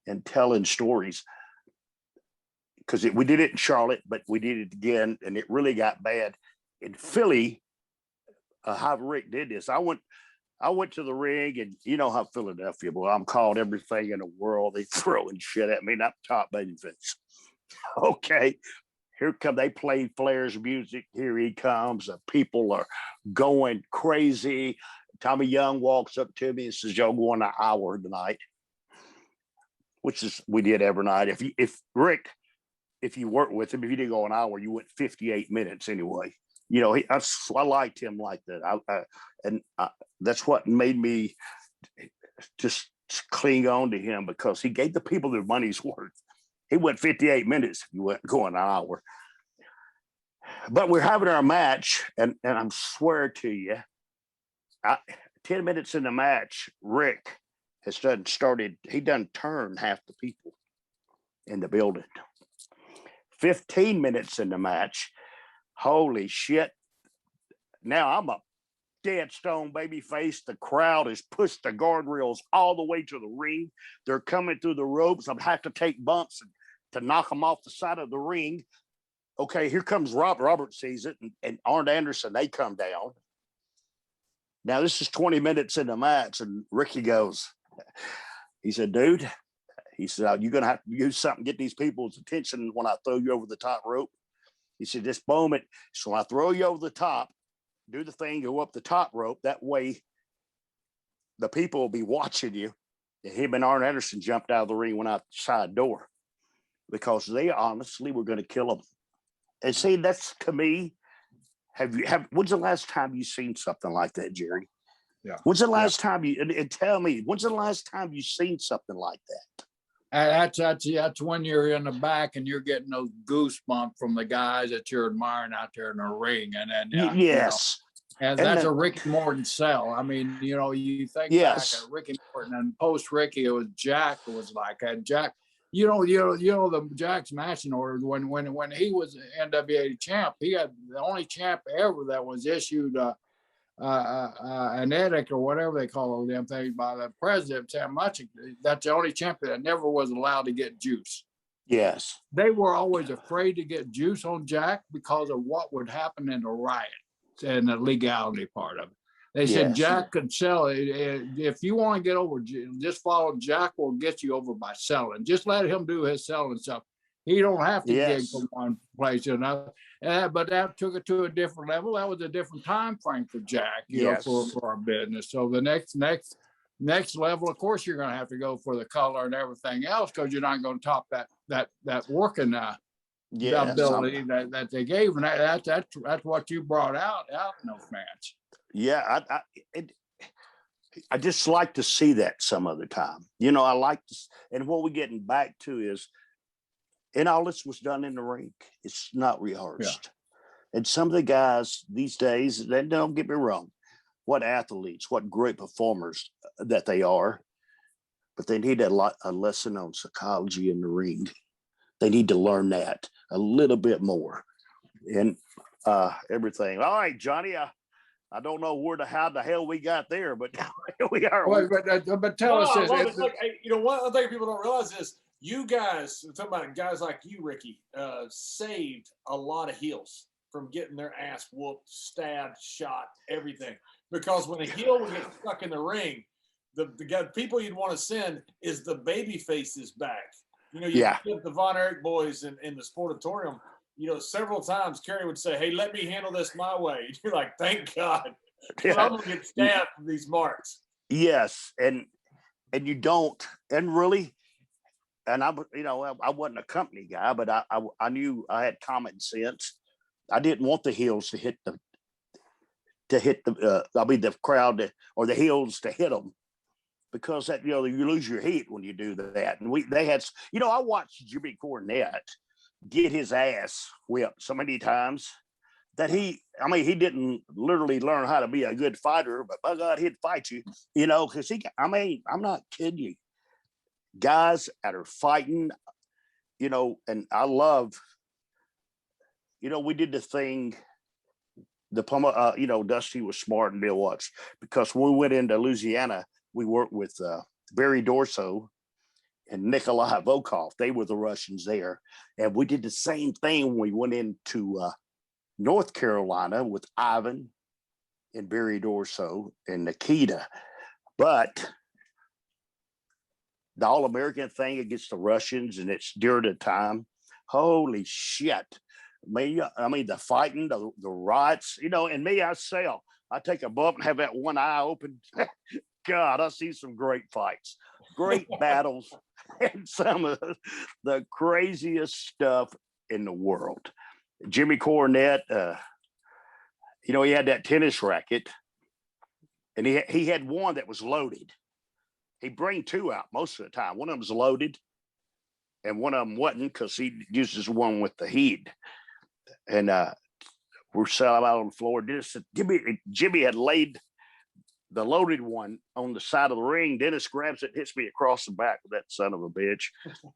and telling stories, because we did it in Charlotte, but we did it again, and it really got bad in Philly. How Rick did this, I went to the ring, and you know how Philadelphia, boy, I'm called everything in the world. They throwing shit at me, not top babyface. Okay, they play Flair's music. Here he comes. The people are going crazy. Tommy Young walks up to me and says, "Y'all going an hour tonight," which is we did every night. If Rick, if you worked with him, if you didn't go an hour, you went 58 minutes anyway. I liked him like that. That's what made me just cling on to him, because he gave the people their money's worth. He went 58 minutes if you went going an hour. But we're having our match, and I'm swear to you, 10 minutes in the match, Rick has done turned half the people in the building. 15 minutes in the match, holy shit. Now I'm a dead stone baby face. The crowd has pushed the guardrails all the way to the ring. They're coming through the ropes. I have to take bumps to knock them off the side of the ring. Okay, here comes Robert. Robert sees it, and Arn Anderson, they come down. Now, this is 20 minutes in the match, and Ricky goes, he said, "Dude," he said, "you're going to have to use something, get these people's attention when I throw you over the top rope." He said, "This moment, so when I throw you over the top, do the thing, go up the top rope. That way, the people will be watching you." And him and Arn Anderson jumped out of the ring, went out the side door, because they honestly were going to kill him. And see, that's, to me, when's the last time you seen something like that, Jerry? Yeah. When's the last time and tell me, when's the last time you seen something like that? That's when you're in the back and you're getting those goosebumps from the guys that you're admiring out there in the ring. And then, yes. And that's a Ricky Morton sell. I mean, you think back at Ricky Morton, and post Ricky, it was Jack. It was like Jack. The Jack's matching orders when he was NWA champ. He had the only champ ever that was issued an edict or whatever they call them things by the president, Sam Muchik. That's the only champion that never was allowed to get juice. Yes. They were always afraid to get juice on Jack because of what would happen in the riots and the legality part of it. They said Yes. Jack could sell it. If you want to get over, just follow Jack will get you over by selling. Just let him do his selling stuff. He don't have to gig Yes. from one place to another. But that took it to a different level. That was a different time frame for Jack, Yes. for our business. So the next level, of course, you're going to have to go for the color and everything else because you're not going to top that working Yes. ability that they gave, and that's what you brought out in those matches. Yeah, I just like to see that some other time. I like to, and what we're getting back to is, and all this was done in the rink. It's not rehearsed. Yeah. And some of the guys these days, they don't get me wrong, what athletes, what great performers that they are, but they need a lesson on psychology in the ring. They need to learn that a little bit more, and everything. All right, Johnny. I don't know how the hell we got there, but here we are. Well, but tell us this. Like, one thing people don't realize is you guys, I'm talking about guys like you, Ricky, saved a lot of heels from getting their ass whooped, stabbed, shot, everything. Because when a heel would get stuck in the ring, the people you'd want to send is the baby faces back. You get the Von Erich boys in the Sportatorium. Several times Kerry would say, "Hey, let me handle this my way." And you're like, "Thank God, I'm gonna get stabbed from these marks." Yes, and you don't, and really, and I wasn't a company guy, but I knew I had common sense. I didn't want the heels to hit the crowd or the heels to hit them, because that you lose your heat when you do that. And they had, I watched Jimmy Cornette get his ass whipped so many times that he didn't literally learn how to be a good fighter, but by God, he'd fight you, because I'm not kidding you. Guys that are fighting, and I love, we did the thing, Dusty was smart and Bill Watts, because when we went into Louisiana, we worked with Barry Dorso and Nikolai Volkov. They were the Russians there. And we did the same thing when we went into North Carolina with Ivan and Barry Dorso and Nikita. But the All-American thing against the Russians, and it's during the time, holy shit. The fighting, the riots, and me, I sell. I take a bump and have that one eye open. God, I see some great fights, great battles, and some of the craziest stuff in the world. Jimmy Cornette, he had that tennis racket, and he had one that was loaded. He'd bring two out most of the time. One of them was loaded, and one of them wasn't, because he uses one with the heat. And we're selling out on the floor. Jimmy had laid the loaded one on the side of the ring. Dennis grabs it, hits me across the back with that son of a bitch.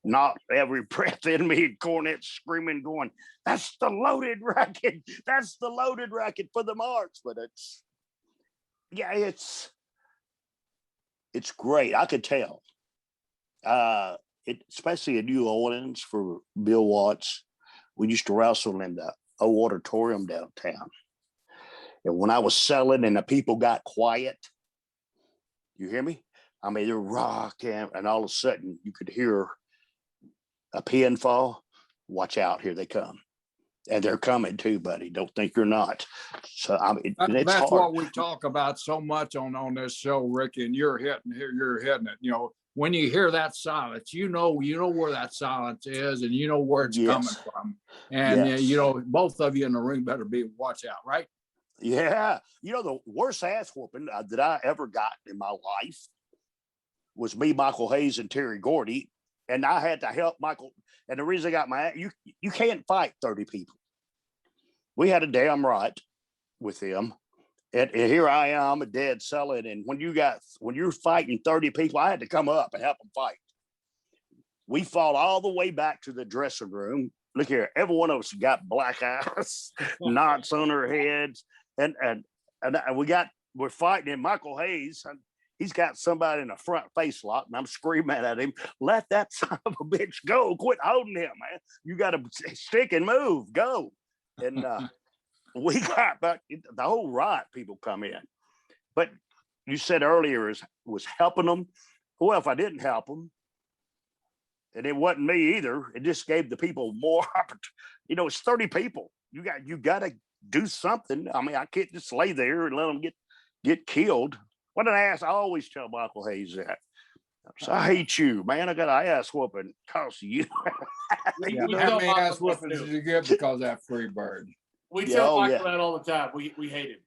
Knocked every breath in me, and Cornette screaming, going, "That's the loaded racket. That's the loaded racket for the marks." But it's great. I could tell. Especially in New Orleans for Bill Watts. We used to wrestle in the old auditorium downtown. And when I was selling and the people got quiet, you hear me? They're rocking, and all of a sudden you could hear a pin fall. Watch out, here they come. And they're coming too, buddy. Don't think you're not. So that's hard. what we talk about so much on this show, Ricky, and you're hitting it. When you hear that silence, you know where that silence is, and you know where it's coming from. And both of you in the ring better watch out, right? Yeah. The worst ass whooping that I ever got in my life was me, Michael Hayes, and Terry Gordy. And I had to help Michael. And the reason I got my ass, you can't fight 30 people. We had a damn right with them. And here I am, a dead selling. And when you're fighting 30 people, I had to come up and help them fight. We fought all the way back to the dressing room. Look here, every one of us got black eyes, knots on our heads. And we're fighting, and Michael Hayes, he's got somebody in a front face lock, and I'm screaming at him, let that son of a bitch go. Quit holding him, man. You got to stick and move. Go. And we got back, the whole riot people come in. But you said earlier was helping them. Well, if I didn't help them, and it wasn't me either, it just gave the people more opportunity. It's 30 people. You got to do something. I mean, I can't just lay there and let them get killed. What an ass. I always tell Michael Hayes that. So I hate you, man. I got an ass whooping because of you. Yeah, how many ass whoopings did you get because of that free bird? We tell Michael that all the time. We hate him.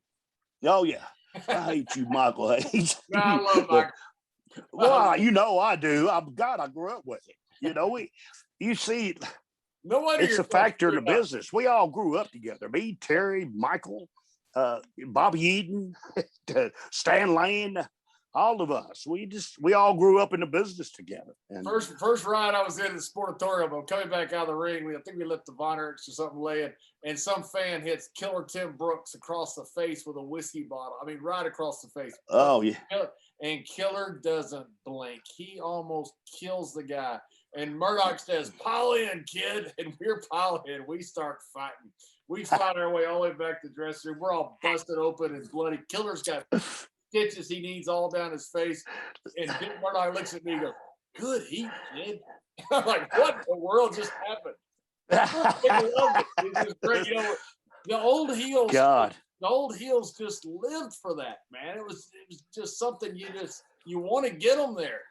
Oh, yeah. I hate you, Michael Hayes. No, I love Michael. Well, I do. I grew up with it. You see, no wonder it's a factor in the business. We all grew up together. Me, Terry, Michael, Bobby Eden, Stan Lane, all of us. We all grew up in the business together. And first ride I was in the Sportatorium, I'm coming back out of the ring. I think we left the Von Erichs or something laying, and some fan hits Killer Tim Brooks across the face with a whiskey bottle. I mean, right across the face. Oh, yeah. And Killer doesn't blink. He almost kills the guy. And Murdoch says, pile in, kid. And we're piling in. We start fighting. We fight our way all the way back to the dressing room. We're all busted open and bloody. Killer's got stitches he needs all down his face. And Dick Murdoch looks at me and goes, good heat, kid. I'm like, what in the world just happened? It was great. The old heels. God. The old heels just lived for that, man. It was just something you want to get them there.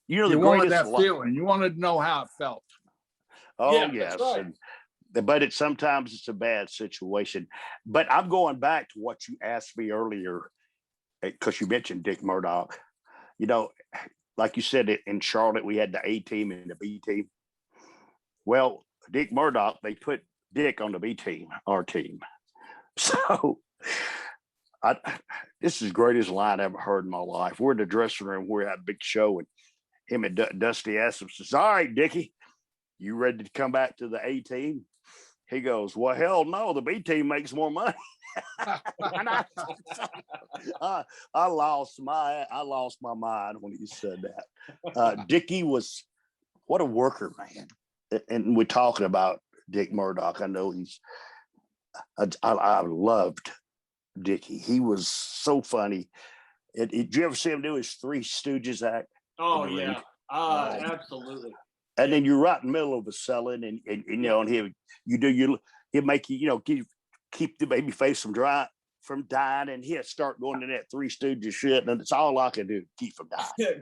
You wanted that feeling. You wanted to know how it felt. Oh, yeah, yes. Right. But sometimes it's a bad situation. But I'm going back to what you asked me earlier, because you mentioned Dick Murdoch. Like you said, in Charlotte, we had the A team and the B team. Well, Dick Murdoch, they put Dick on the B team, our team. So this is the greatest line I ever heard in my life. We're in the dressing room. We're at a big show, and him and Dusty asked him, says, all right, Dickie, you ready to come back to the A team? He goes, well, hell no, the B team makes more money. And I lost my mind when he said that. Dickie was, what a worker, man. And we're talking about Dick Murdoch. I know I loved Dickie. He was so funny. Did you ever see him do his Three Stooges act? Oh, yeah. Absolutely. And then you're right in the middle of a selling, and he'll make you, keep the baby face from dying, and he'll start going to that Three Stooges shit, and it's all I can do to keep from dying.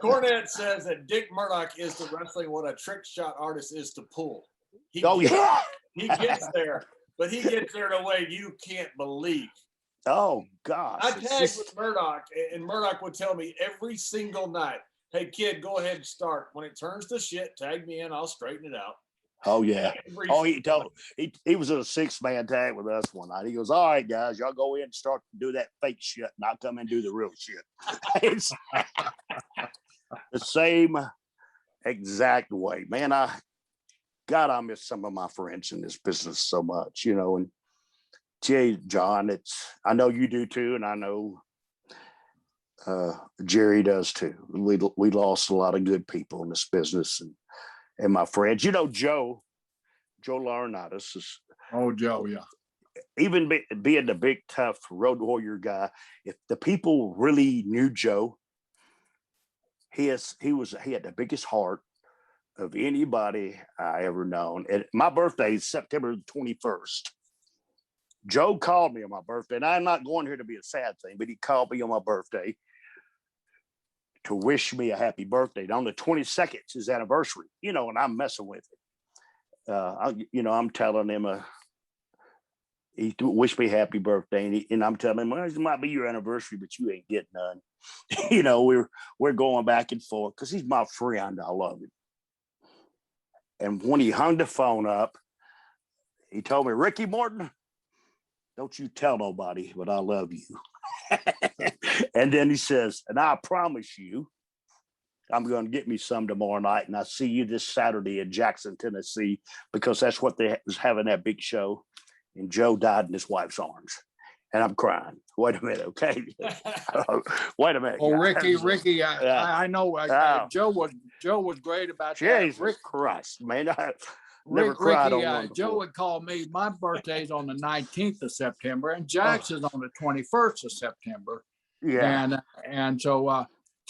Cornette says that Dick Murdoch is to wrestling what a trick shot artist is to pool. He gets there, but he gets there in a way you can't believe. Oh, gosh. I tagged with Murdoch, and Murdoch would tell me every single night, hey, kid, go ahead and start. When it turns to shit, tag me in. I'll straighten it out. Oh, yeah. He was in a 6-man tag with us one night. He goes, all right, guys, y'all go in and start to do that fake shit, and I'll come in and do the real shit. It's the same exact way. Man, I miss some of my friends in this business so much, and John, I know you do too, and I know Jerry does too. We lost a lot of good people in this business, and my friends, Joe Laurinaitis is. Oh, Joe, yeah. Even being the big tough road warrior guy, if the people really knew Joe, he had the biggest heart of anybody I ever known. And my birthday is September 21st. Joe called me on my birthday, and I'm not going here to be a sad thing, but he called me on my birthday to wish me a happy birthday. And on the 22nd, it's his anniversary, and I'm messing with it. I'm telling him, he wished me happy birthday, and I'm telling him, well, it might be your anniversary, but you ain't getting none. We're going back and forth because he's my friend. I love him. And when he hung the phone up, he told me, Ricky Morton, don't you tell nobody, but I love you. And then he says, and I promise you, I'm going to get me some tomorrow night, and I'll see you this Saturday in Jackson, Tennessee, because that's what they was having that big show. And Joe died in his wife's arms. and I'm crying. Wait a minute, okay? Wait a minute. Oh, guys. Ricky, I know Joe was great about that. Jesus Christ, man. I never Rick, cried Ricky, on one Joe before. would call me. My birthday's on the 19th of September, and Oh, Jack's is on the 21st of September. yeah. And so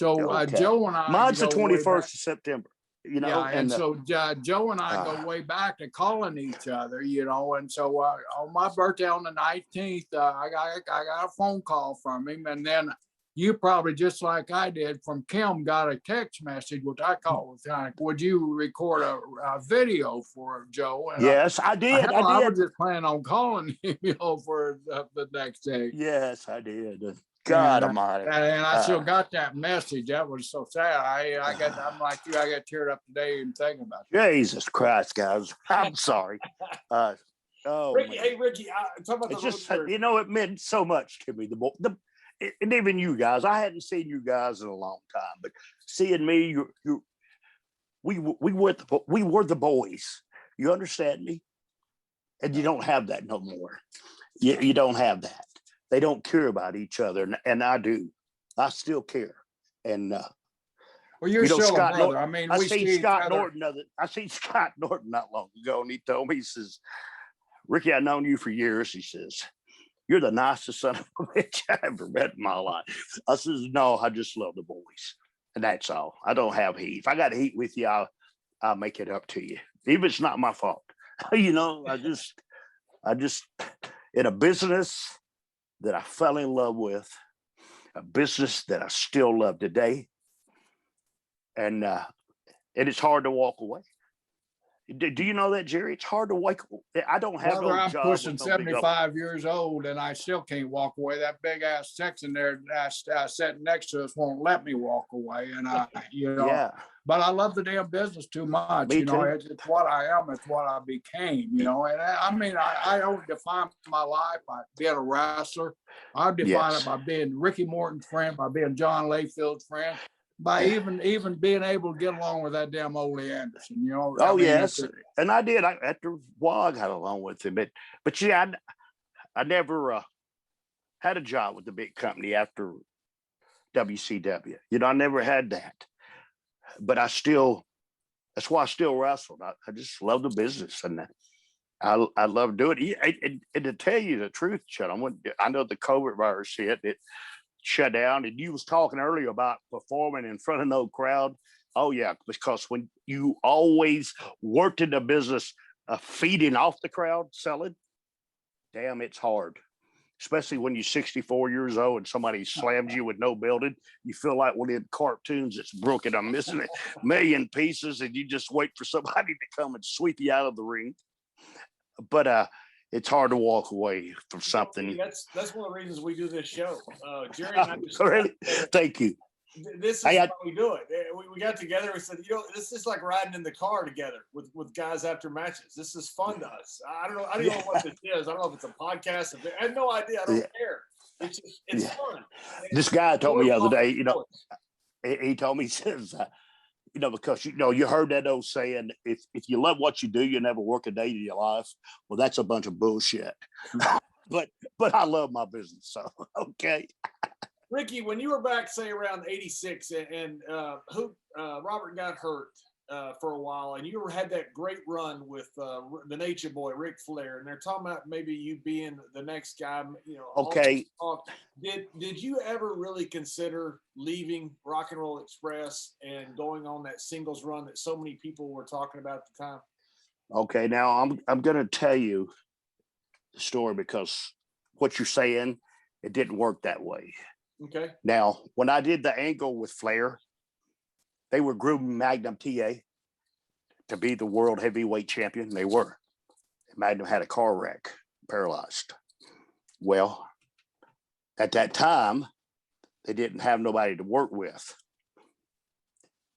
Okay. Joe and I Mine's the go way 21st back. of September, you know, Yeah, and so Joe and I Ah. go way back to calling each other, you know. And so on my birthday on the 19th, I got a phone call from him, and then you probably, just like I did, from Kim, got a text message, which I called. Would you record a video for Joe? And yes, I did. I I was did. just planning on calling him, you know, for the next day. Yes, I did. God Almighty. And I still got that message. That was so sad. I'm like you. I got teared up today even thinking about it. Jesus Christ, guys. I'm sorry. Oh, Ricky, man. hey Ricky, talk about It's the just, road trip. you know, it meant so much to me. And even you guys, I hadn't seen you guys in a long time, but seeing me, we were the boys. You understand me? And you don't have that no more. You don't have that. They don't care about each other, and I do. I still care. And Well, you're you know, still a Scott brother. Norton, I mean, I we see seen each Scott other. Norton. I seen Scott Norton not long ago, and he told me, he says, "Ricky, I've known you for years." He says, "You're the nicest son of a bitch I ever met in my life." I says, "No, I just love the boys, and that's all. I don't have heat. If I got heat with you, I'll make it up to you, even if it's not my fault." You know, I just in a business that I fell in love with, a business that I still love today, and it's hard to walk away. Do you know that, Jerry? It's hard to wake. I don't have Brother, no I'm job pushing with no big old- 75 years old, and I still can't walk away. That big ass Texan there sitting next to us won't let me walk away. And you know, Yeah, but I love the damn business too much. Me You know, too. it's what I am. It's what I became. You know, and I mean, I don't define my life by being a wrestler. I define Yes. it by being Ricky Morton's friend, by being John Layfield's friend, by even being able to get along with that damn Ole Anderson. You know. Oh, I mean, yes, and I did. After a while, I got along with him, but yeah, I never had a job with the big company after WCW. You know, I never had that, but that's why I still wrestled. I just love the business, and I love doing it. And to tell you the truth, Chad, I know the COVID virus hit, it shut down, and you was talking earlier about performing in front of no crowd. Oh yeah, because when you always worked in the business of feeding off the crowd, selling, damn, it's hard. Especially when you're 64 years old and somebody slams you with no building, you feel like one of the cartoons that's broken. I'm missing a million pieces, and you just wait for somebody to come and sweep you out of the ring. But it's hard to walk away from something. That's one of the reasons we do this show. Jerry and I just Really? Thank you. this is how we do it. We got together. We said, you know, this is like riding in the car together with guys after matches. This is fun to us. I don't know what this is. I don't know if it's a podcast. I have no idea. I don't care. It's fun. This guy told me the other day, you know, he told me, he says, you know, because you heard that old saying, if you love what you do, you never work a day in your life. Well, that's a bunch of bullshit. but I love my business, so okay. Ricky, when you were back, say around '86, and Robert got hurt for a while, and you had that great run with the Nature Boy, Ric Flair, and they're talking about maybe you being the next guy. You know, okay. Did you ever really consider leaving Rock and Roll Express and going on that singles run that so many people were talking about at the time? Okay, now I'm going to tell you the story because what you're saying, it didn't work that way. Okay. Now, when I did the angle with Flair, they were grooming Magnum TA to be the world heavyweight champion. They were. Magnum had a car wreck, paralyzed. Well, at that time, they didn't have nobody to work with.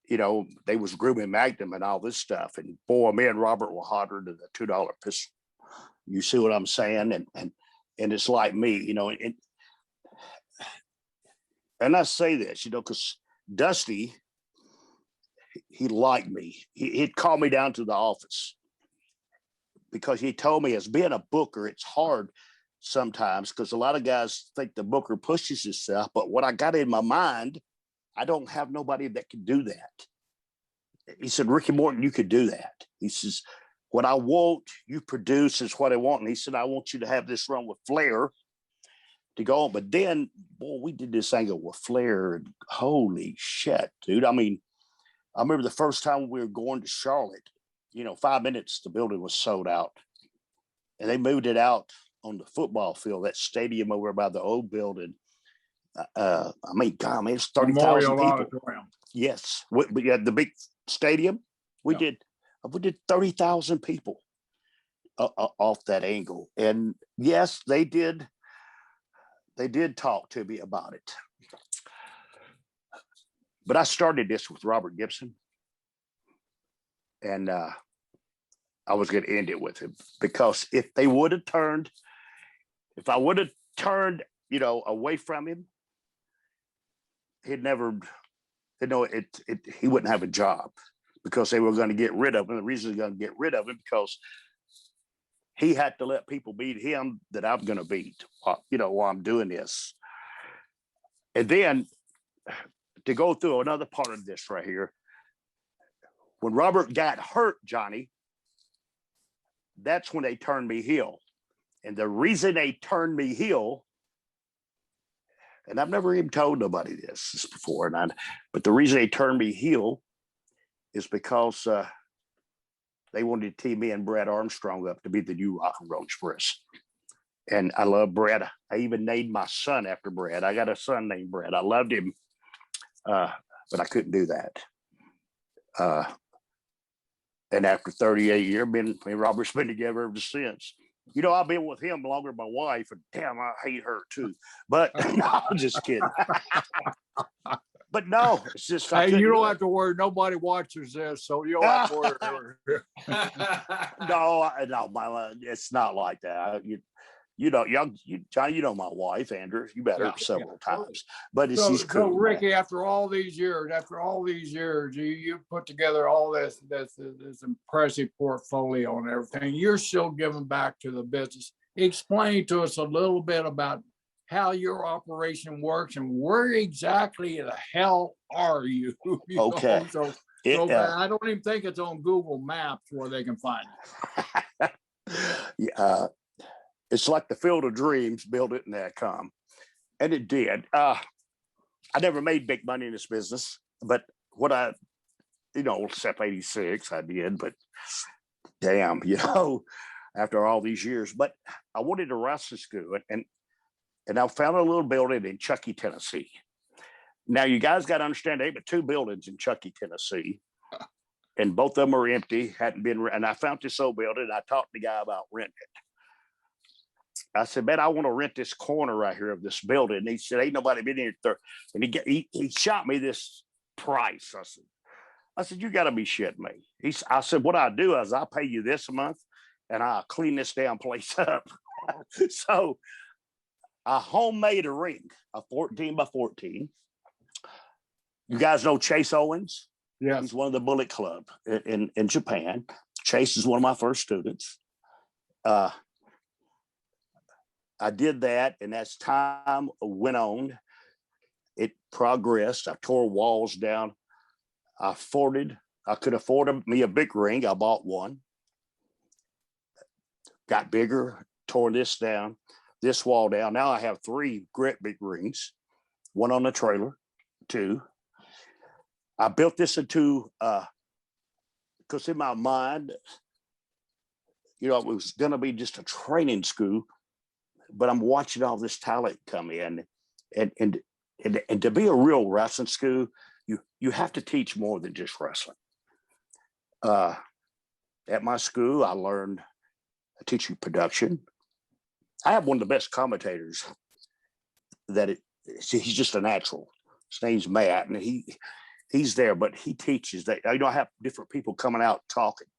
You know, they was grooming Magnum and all this stuff. And boy, me and Robert were hotter than the $2 pistol. You see what I'm saying? And it's like me, you know, and I say this, you know, because Dusty, he liked me. He'd call me down to the office because he told me, as being a booker, it's hard sometimes because a lot of guys think the booker pushes himself. But what I got in my mind, I don't have nobody that can do that. He said, Ricky Morton, you could do that. He says, what I want you produce is what I want. And he said, I want you to have this run with Flair to go on. But then, boy, we did this angle with Flair. And holy shit, dude. I mean, I remember the first time we were going to Charlotte, 5 minutes, the building was sold out. And they moved it out on the football field, that stadium over by the old building. God, man, it's 30,000 people. Auditorium. Yes. We had the big stadium. We did 30,000 people off that angle. And yes, they did talk to me about it. But I started this with Robert Gibson. And I was going to end it with him because if I would have turned, away from him, he wouldn't have a job because they were going to get rid of him. The reason they're going to get rid of him because he had to let people beat him that I'm going to beat, while I'm doing this. And then to go through another part of this right here, when Robert got hurt, Johnny, that's when they turned me heel. And the reason they turned me heel, and I've never even told nobody this before, but the reason they turned me heel is because they wanted to team me and Brad Armstrong up to be the new Rock and Roll Express. And I love Brad. I even named my son after Brad. I got a son named Brad. I loved him, but I couldn't do that. And after 38 years, me and Robert's been together ever since. I've been with him longer than my wife, and damn, I hate her too. But no, I'm just kidding. But no, it's just hey, you don't have to worry. Nobody watches this, so you don't have to worry. No, it's not like that. Johnny, my wife, Andrew. You met her several times, but she's cool. So, Ricky, after all these years, you put together all this impressive portfolio and everything. You're still giving back to the business. Explain to us a little bit about how your operation works and where exactly the hell are you? Okay. I don't even think it's on Google Maps where they can find it. It's like the Field of Dreams, build it and that come. And it did. I never made big money in this business, but except 86, I did, but damn, after all these years. But I wanted to wrestle school, and I found a little building in Chuckey, Tennessee. Now, you guys got to understand, there ain't but 2 buildings in Chuckey, Tennessee, and both of them are empty, hadn't been, and I found this old building, and I talked to the guy about renting it. I said, man, I want to rent this corner right here of this building. And he said, ain't nobody been here. And he shot me this price. I said, you got to be shitting me. I said, what I do is I'll pay you this a month and I'll clean this damn place up. So I homemade a ring, a 14 by 14. You guys know Chase Owens? Yeah. He's one of the Bullet Club in Japan. Chase is one of my first students. I did that, and as time went on, it progressed. I tore walls down. I could afford me a big ring. I bought one. Got bigger, tore this down, this wall down. Now I have 3 great big rings, one on the trailer, 2. I built this into, because in my mind, it was going to be just a training school. But I'm watching all this talent come in, and to be a real wrestling school, you have to teach more than just wrestling. At my school, I teach you production. I have one of the best commentators. He's just a natural. His name's Matt, and he's there, but he teaches that. I have different people coming out talking.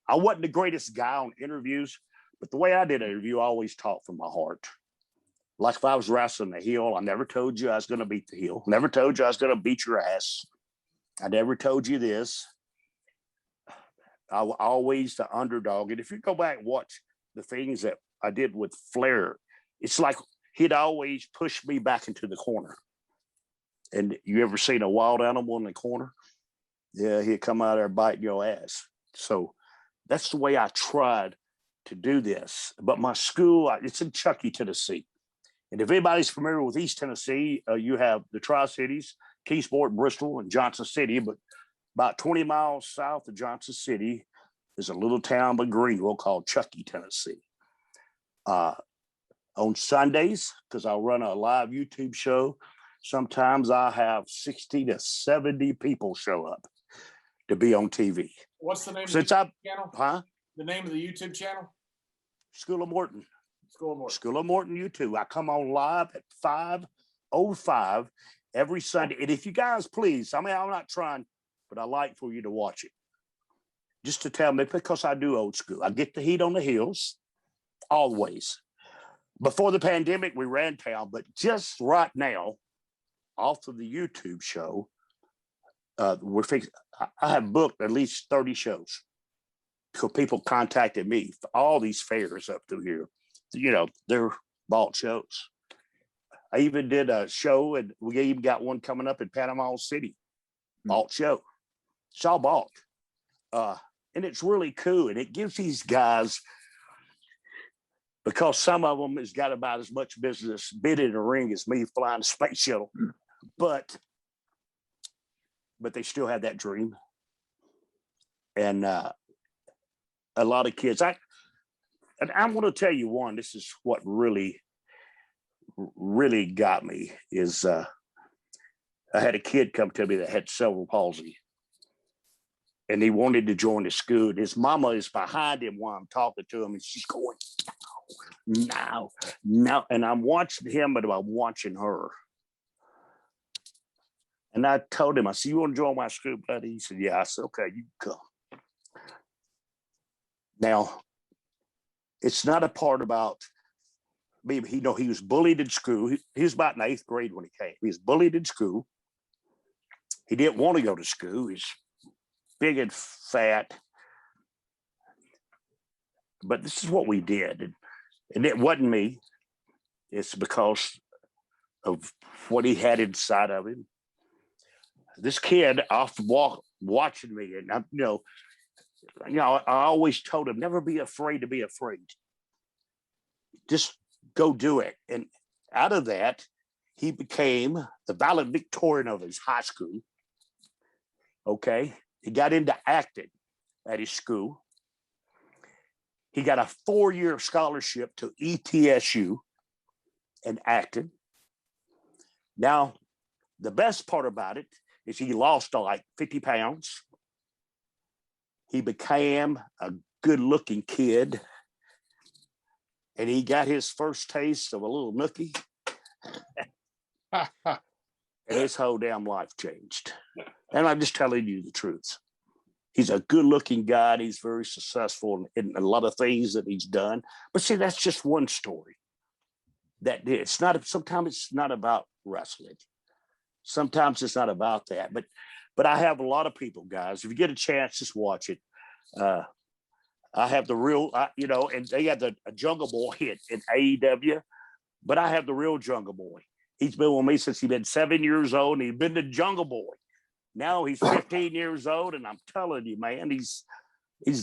I wasn't the greatest guy on interviews. But the way I did an interview, I always talk from my heart. Like if I was wrestling the heel, I never told you I was going to beat the heel. Never told you I was going to beat your ass. I never told you this. I always the underdog. And if you go back and watch the things that I did with Flair it's like he'd always push me back into the corner. And you ever seen a wild animal in the corner? Yeah, he'd come out there biting your ass. So that's the way I tried to do this. But my school, it's in Chuckey, Tennessee. And if anybody's familiar with East Tennessee, you have the Tri-Cities, Kingsport, Bristol, and Johnson City. But about 20 miles south of Johnson City is a little town by Greenville called Chuckey, Tennessee. On Sundays, because I run a live YouTube show, sometimes I have 60 to 70 people show up to be on TV. What's the name Since of the channel? Huh? The name of the YouTube channel? School of Morton. School of Morton. School of Morton YouTube. I come on live at 5:05 every Sunday. And if you guys please, I mean, I'm not trying, but I like for you to watch it. Just to tell me, because I do old school. I get the heat on the heels, always. Before the pandemic, we ran town, but just right now, off of the YouTube show, I have booked at least 30 shows. So people contacted me for all these fairs up through here. You know, they're bought shows. I even did a show, and we even got one coming up in Panama City. Bought show. It's all bought. And it's really cool. And it gives these guys, because some of them has got about as much business bid in the ring as me flying a space shuttle. But they still have that dream. And a lot of kids, and I'm going to tell you one, this is what really got me is I had a kid come to me that had cerebral palsy. And he wanted to join the school. And his mama is behind him while I'm talking to him. And she's going, no. And I'm watching him, but I'm watching her. And I told him, I said, you want to join my school, buddy? He said, yeah. I said, okay, you come. Now, it's not a part about maybe he was bullied in school. He was about in 8th grade when he came. He was bullied in school. He didn't want to go to school. He's big and fat. But this is what we did. And it wasn't me. It's because of what he had inside of him. This kid often watching me, and I always told him, never be afraid to be afraid. Just go do it. And out of that, he became the valedictorian of his high school. Okay. He got into acting at his school. He got a 4-year scholarship to ETSU in acting. Now, the best part about it is he lost like 50 pounds. He became a good-looking kid. And he got his first taste of a little nookie. And his whole damn life changed. And I'm just telling you the truth. He's a good-looking guy. And he's very successful in a lot of things that he's done. But see, that's just one story. Sometimes it's not about wrestling. Sometimes it's not about that. But I have a lot of people, guys. If you get a chance, just watch it. I have the real, and they had the Jungle Boy in AEW, but I have the real Jungle Boy. He's been with me since he's been 7 years old, and he's been the Jungle Boy. Now he's 15 years old, and I'm telling you, man, he's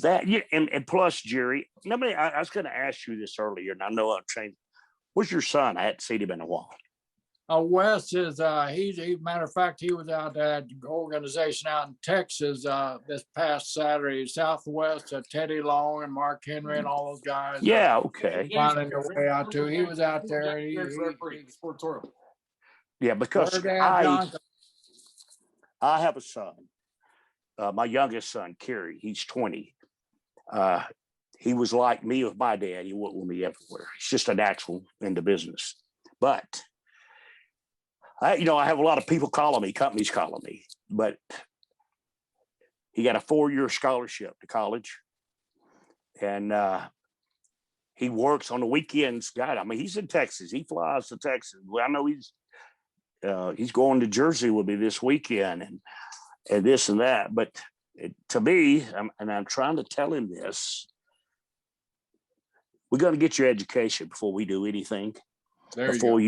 that. Yeah, and plus, Jerry, I was going to ask you this earlier, and I know I've changed. What's your son? I hadn't seen him in a while. Wes is matter of fact, he was out at the organization out in Texas this past Saturday. Southwest, Teddy Long and Mark Henry and all those guys. Yeah, okay. Finding their way out too. He was out there. Yeah, because I have a son. My youngest son, Kerry, he's 20. He was like me with my dad. He went with me everywhere. He's just a natural in the business. But I have a lot of people calling me, companies calling me, but he got a 4-year scholarship to college, and he works on the weekends. God, I mean, he's in Texas. He flies to Texas. Well, I know he's going to Jersey with me this weekend, and this and that. But to me, I'm trying to tell him this: we're going to get your education before we do anything. before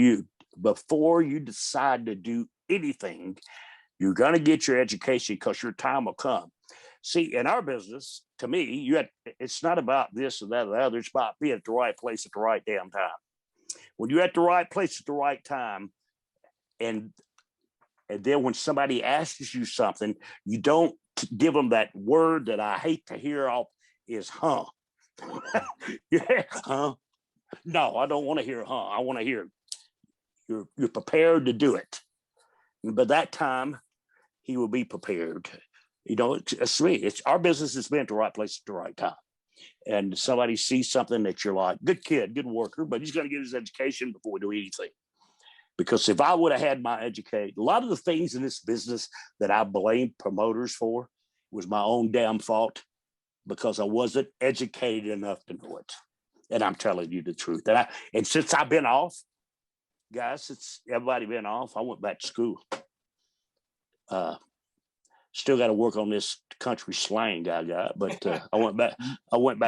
you decide to do anything. You're going to get your education because your time will come. See, in our business, to me, it's not about this or that or the other. It's about being at the right place at the right damn time. When you're at the right place at the right time, and then when somebody asks you something, you don't give them that word that I hate to hear off is huh. Yeah, huh? No, I don't want to hear huh. I want to hear you're prepared to do it. And by that time, he will be prepared. It's me. It's our business has been at the right place at the right time. And somebody sees something that you're like, good kid, good worker, but he's going to get his education before we do anything. Because if I would have had my education, a lot of the things in this business that I blame promoters for was my own damn fault because I wasn't educated enough to know it. And I'm telling you the truth. And since I've been off, guys, since everybody been off, I went back to school. Still got to work on this country slang I got, but I went back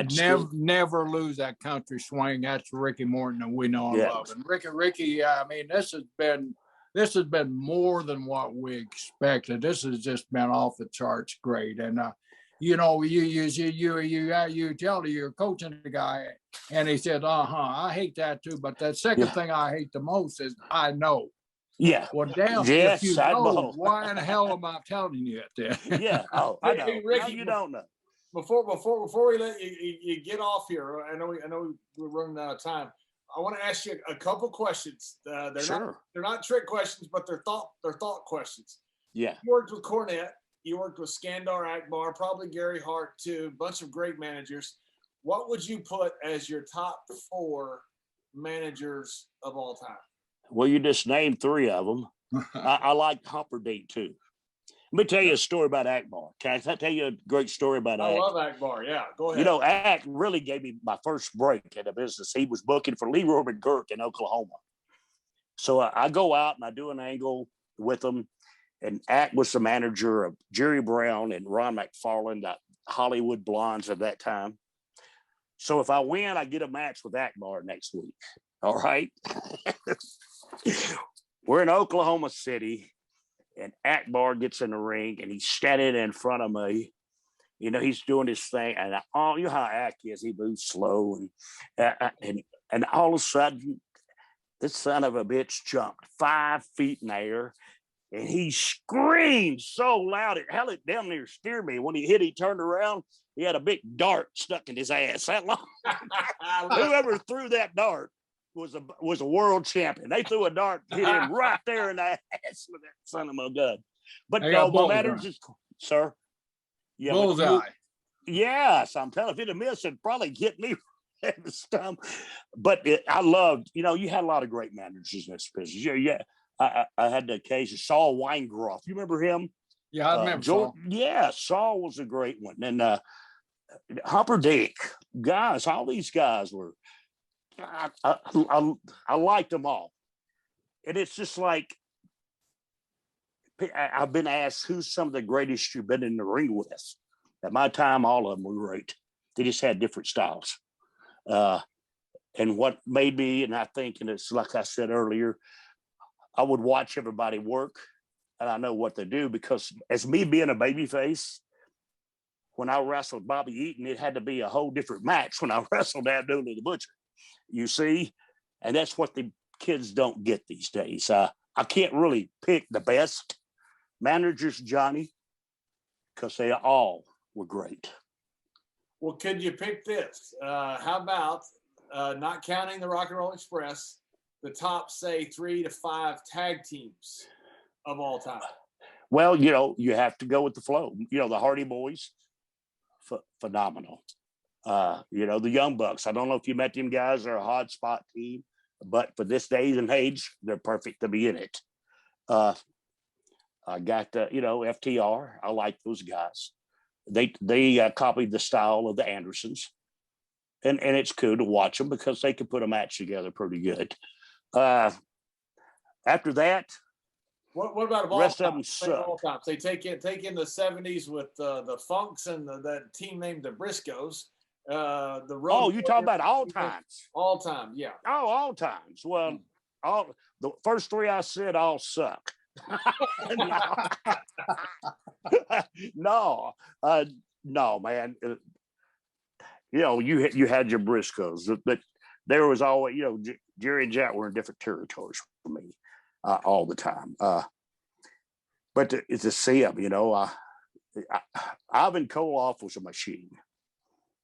to school. Never lose that country swing. That's Ricky Morton that we know and love. And Ricky, I mean, this has been more than what we expected. This has just been off the charts great. And you tell you're coaching the guy, and he said, I hate that too. But the second thing I hate the most is I know. Yeah. Well, damn, yes, if you know, why in the hell am I telling you it then? Yeah. Oh, I know. Hey, Ricky, you don't know. Before we let you get off here, I know we're running out of time. I want to ask you a couple questions. They're not trick questions, but they're thought questions. Yeah. You worked with Cornette. You worked with Skandar Akbar, probably Gary Hart too. A bunch of great managers. What would you put as your top 4 managers of all time? Well, you just named 3 of them. I like Humperdinck too. Let me tell you a story about Akbar. Can I tell you a great story about Ak? I love Akbar. Yeah, go ahead. Ak really gave me my first break in the business. He was booking for Leroy McGurk in Oklahoma. So I go out and I do an angle with him. And Ak was the manager of Jerry Brown and Ron McFarland, the Hollywood Blondes at that time. So if I win, I get a match with Akbar next week. All right. We're in Oklahoma City, and Akbar gets in the ring, and he's standing in front of me. He's doing his thing, and you know how Ak is. He moves slow, and all of a sudden, this son of a bitch jumped 5 feet in the air, and he screamed so loud it damn near scared me. When he turned around. He had a big dart stuck in his ass. That long. Whoever threw that dart was a world champion. They threw a dart, hit him right there in the ass with that son of a gun. But no, my managers, sir. Yeah, bullseye. Yes, I'm telling you, if it'd have missed, it'd probably hit me in the stomach. But I loved, you had a lot of great managers in this business. Yeah. I had the occasion. Saul Weingroff. You remember him? Yeah, I remember Saul. Yeah, Saul was a great one. And Humperdinck, guys, all these guys were, I liked them all. And it's just like, I've been asked who's some of the greatest you've been in the ring with. At my time, all of them were great. They just had different styles. And what made me, and I think, and it's like I said earlier, I would watch everybody work, and I know what they do, because as me being a babyface, when I wrestled Bobby Eaton, it had to be a whole different match when I wrestled Abdullah the Butcher. You see? And that's what the kids don't get these days. I can't really pick the best managers, Johnny, because they all were great. Well, could you pick this? How about, not counting the Rock and Roll Express, the top, say, 3 to 5 tag teams of all time? Well, you have to go with the flow. The Hardy Boys, phenomenal. The Young Bucks. I don't know if you met them guys. They're a hot spot team, but for this day and age, they're perfect to be in it. I got FTR. I like those guys. They copied the style of the Andersons, and it's cool to watch them because they can put a match together pretty good. After that, what about the rest of them suck. All times? They take in the 70s with the Funks and that team named the Briscoes. The Road you talking about all times? All time, yeah. Oh, all times. Well, all the first three I said all suck. No, no, man. You had your Briscoes, but there was always, Jerry and Jack were in different territories for me all the time. But to see them, Ivan Koloff was a machine.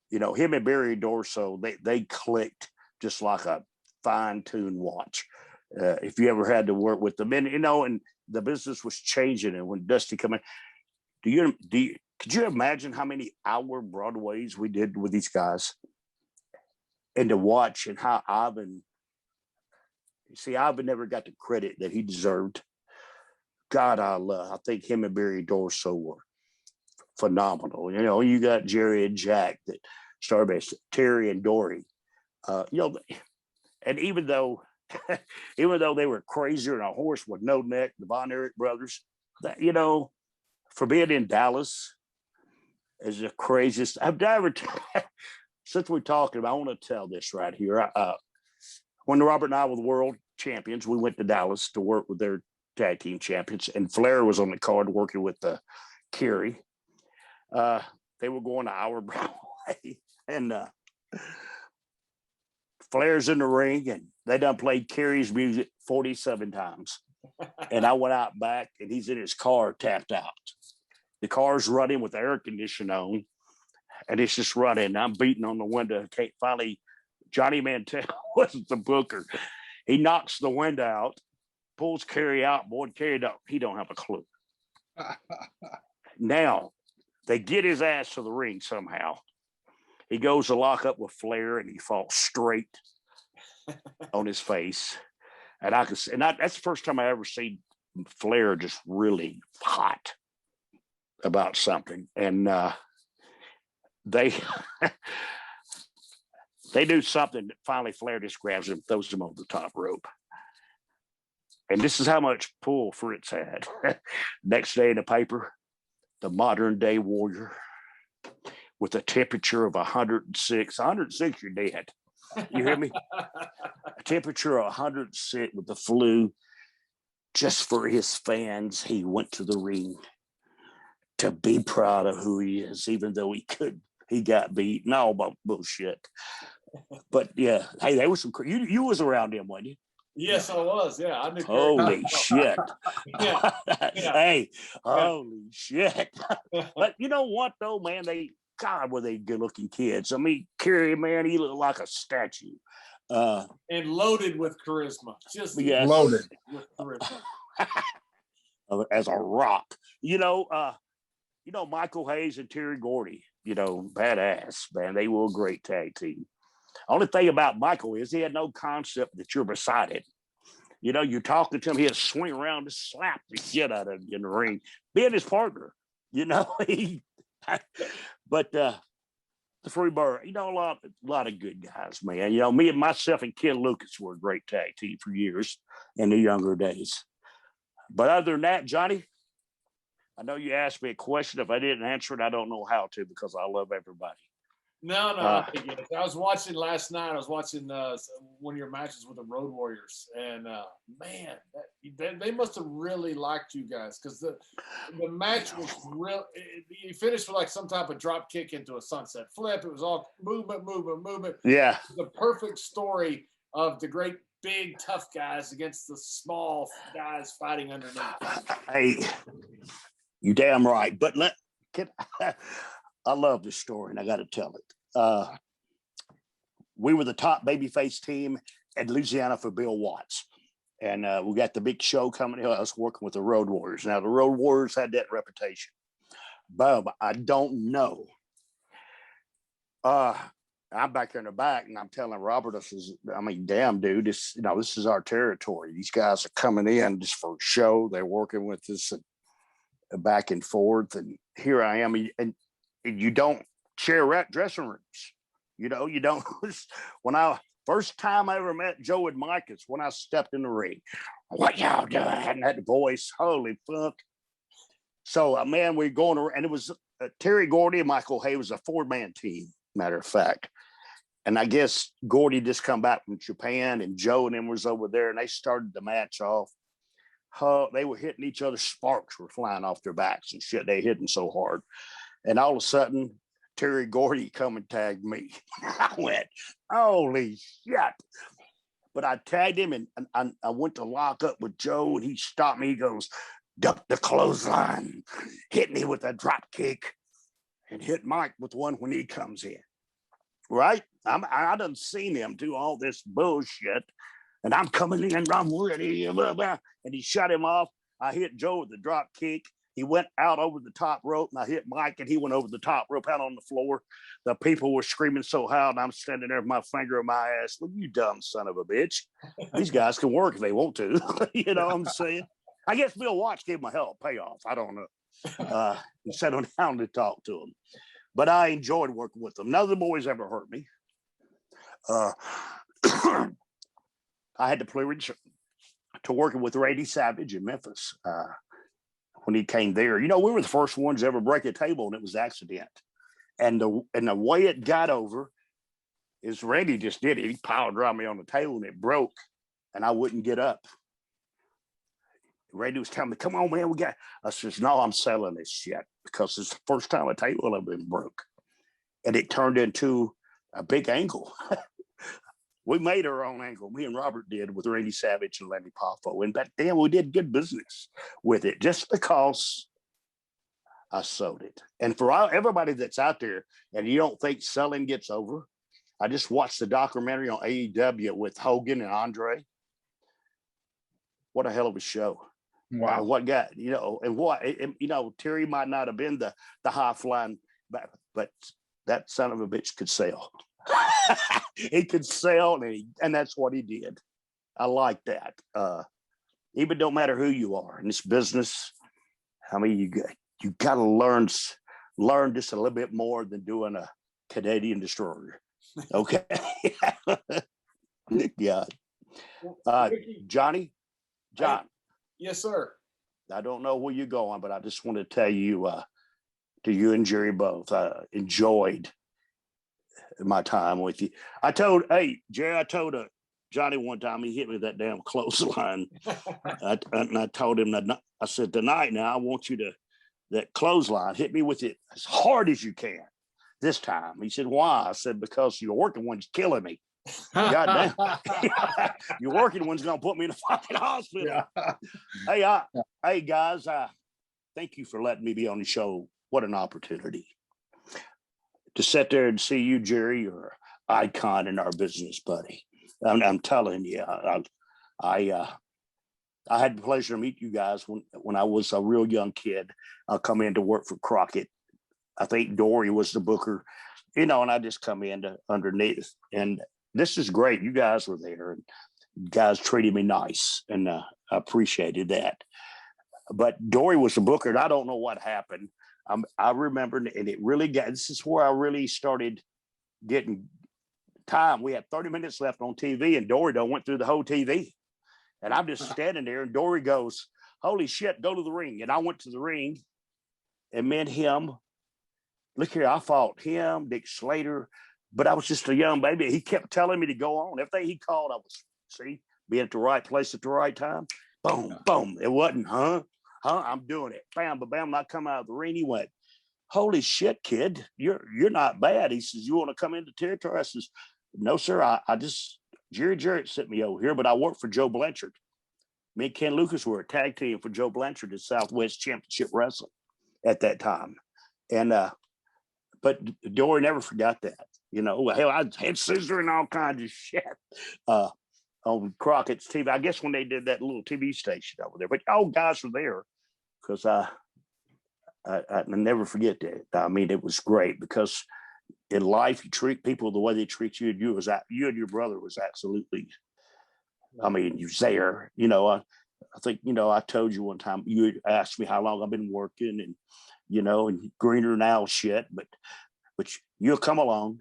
Him and Barry Dorso, they clicked just like a fine-tuned watch. If you ever had to work with them, and the business was changing, and when Dusty come in, could you imagine how many hour Broadways we did with these guys? And to watch and how Ivan never got the credit that he deserved. God, I think him and Barry Dorso were phenomenal. You got Jerry and Jack that started as Terry and Dory. And even though they were crazier than a horse with no neck, the Von Erich brothers, that, for being in Dallas is the craziest. I've never, since we're talking about, I want to tell this right here. When Robert and I were the world champions, we went to Dallas to work with their tag team champions, and Flair was on the card working with Kerry. They were going to our Broadway, and Flair's in the ring, and they done played Kerry's music 47 times. And I went out back, and he's in his car tapped out. The car's running with the air conditioning on, and it's just running. I'm beating on the window. Finally, Johnny Mantel wasn't the booker. He knocks the window out, pulls Kerry out. Boy, Kerry, he don't have a clue. Now, they get his ass to the ring somehow. He goes to lock up with Flair, and he falls straight on his face. And that's the first time I ever seen Flair just really hot about something. And they do something that finally Flair just grabs him, throws him over the top rope. And this is how much pull Fritz had. Next day in the paper, the modern day warrior with a temperature of 106. 106, you're dead. You hear me? A temperature of 106 with the flu. Just for his fans, he went to the ring to be proud of who he is, even though he got beat and all about bullshit. But yeah, hey, there was some. You was around him, wasn't you? Yes, I was. Yeah, I knew. Holy shit! Yeah. Hey, holy shit! But you know what though, man? God, were they good-looking kids? I mean, Kerry, man, he looked like a statue. And loaded with charisma. Just loaded with charisma. As a rock. Michael Hayes and Terry Gordy, badass, man. They were a great tag team. Only thing about Michael is he had no concept that you're beside him. You're talking to him, he'll swing around and slap the shit out of you in the ring, being his partner. But the Freebird, a lot of good guys, man. Me and myself and Ken Lucas were a great tag team for years in the younger days. But other than that, Johnny, I know you asked me a question. If I didn't answer it, I don't know how to, because I love everybody. No. I was watching last night. I was watching one of your matches with the Road Warriors, and man, they must have really liked you guys, because the match was real. You finished with like some type of drop kick into a sunset flip. It was all movement. Yeah, the perfect story of the great big tough guys against the small guys fighting underneath. Hey, you damn right. But I love this story, and I got to tell it. We were the top babyface team at Louisiana for Bill Watts. And we got the big show coming. I was working with the Road Warriors. Now, the Road Warriors had that reputation. Bub, I don't know. I'm back there in the back, and I'm telling Robert, damn, dude, this is our territory. These guys are coming in just for a show. They're working with us and back and forth. And here I am. And you don't share dressing rooms. You don't. First time I ever met Joe and Mike is when I stepped in the ring. What y'all doing? And that voice, holy fuck. So, man, we're going around, and it was Terry Gordy and Michael Hay was a 4-man team, matter of fact. and I guess Gordy just come back from Japan, and Joe and them was over there, and they started the match off. They were hitting each other. Sparks were flying off their backs and shit. They hitting so hard. And all of a sudden, Terry Gordy come and tagged me. I went, holy shit. But I tagged him, and I went to lock up with Joe, and he stopped me. He goes, duck the clothesline, hit me with a drop kick, and hit Mike with one when he comes in. Right? I done seen him do all this bullshit, and I'm coming in, I'm ready, blah, blah, and he shut him off. I hit Joe with the drop kick. He went out over the top rope, and I hit Mike, and he went over the top rope out on the floor. The people were screaming so loud, and I'm standing there with my finger in my ass. Look, you dumb son of a bitch. These guys can work if they want to. You know what I'm saying? I guess Bill Watts gave him a hell of a payoff. I don't know. He sat on down to talk to him. But I enjoyed working with them. None of the boys ever hurt me. I had the privilege to working with Randy Savage in Memphis when he came there. You know, we were the first ones to ever break a table, and it was an accident. And the way it got over is Randy just did it. He piled around me on the table, and it broke, and I wouldn't get up. Randy was telling me, come on, man, we got. I says, no, I'm selling this shit because it's the first time a table had been broke. And it turned into a big angle. We made our own angle. Me and Robert did with Randy Savage and Lenny Poffo. And back then we did good business with it just because I sold it. And for everybody that's out there and you don't think selling gets over, I just watched the documentary on AEW with Hogan and Andre. What a hell of a show. Wow. What got, you know, and what, you know, Terry might not have been the high flying, but that son of a bitch could sell. He could sell, and that's what he did. I like that. Even don't matter who you are in this business. I mean, you got to learn just a little bit more than doing a Canadian destroyer. Okay. Yeah. John. Yes, sir. I don't know where you're going, but I just want to tell you, to you and Jerry both, enjoyed my time with you. Jerry, I told Johnny one time, he hit me with that damn clothesline. And I told him that, I said, tonight now, I want you to, that clothesline, hit me with it as hard as you can this time. He said, why? I said, because your working one's killing me. God damn. Your working one's going to put me in a fucking hospital. Yeah. Hey, guys, thank you for letting me be on the show. What an opportunity. To sit there and see you, Jerry, you're an icon in our business, buddy. I'm telling you, I had the pleasure to meet you guys when I was a real young kid. I come in to work for Crockett. I think Dory was the booker, you know, and I just come in underneath. And this is great. You guys were there, and you guys treated me nice, and I appreciated that. But Dory was the booker, and I don't know what happened. I remember, and it really this is where I really started getting time. We had 30 minutes left on TV, and Dory went through the whole TV. And I'm just standing there, and Dory goes, holy shit, go to the ring. And I went to the ring and met him. Look here, I fought him, Dick Slater, but I was just a young baby. He kept telling me to go on. Everything he called, I was, being at the right place at the right time. Boom, boom. It wasn't, I'm doing it. Bam, bam. I come out of the ring. He went, holy shit, kid, you're not bad. He says, you want to come into territory? I says, no, sir. I just, Jerry Jarrett sent me over here, but I work for Joe Blanchard. Me and Ken Lucas were a tag team for Joe Blanchard at Southwest Championship Wrestling at that time. And, but Dory never forgot that. You know, hell, I had scissor and all kinds of shit on Crockett's TV. I guess when they did that little TV station over there, but all guys were there because I never forget that. I mean, it was great because in life, you treat people the way they treat you, and you and your brother was absolutely, I mean, you was there. You know, I think, you know, I told you one time, you asked me how long I've been working, and, you know, and greener now shit, but you'll come along.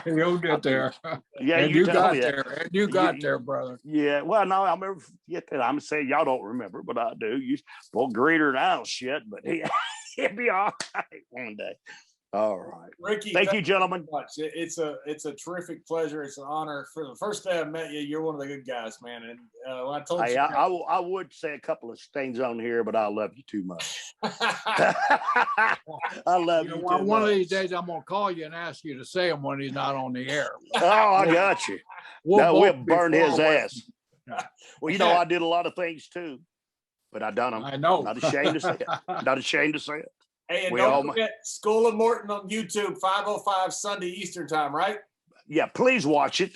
You'll get there. Yeah, and you got there. And you got there, brother. Yeah. Well, no, I'll never forget that. I'm saying y'all don't remember, but I do. Well, greener now shit, but he'll be all right one day. All right. Ricky, Thank you, gentlemen. so much. It's a terrific pleasure. It's an honor. For the first day I met you, you're one of the good guys, man. And when I told Hey, you, I would say a couple of things on here, but I love you too much. I love you too one much. of these days, I'm gonna call you and ask you to say them when he's not on the air. Oh, I got you. We'll burn his ass. Well, you know, I did a lot of things too, but I done them. I know. Not ashamed to say it. Not ashamed to say it. Hey, and don't forget School of Morton on YouTube, 5:05 Sunday Eastern time, right? Yeah, please watch it.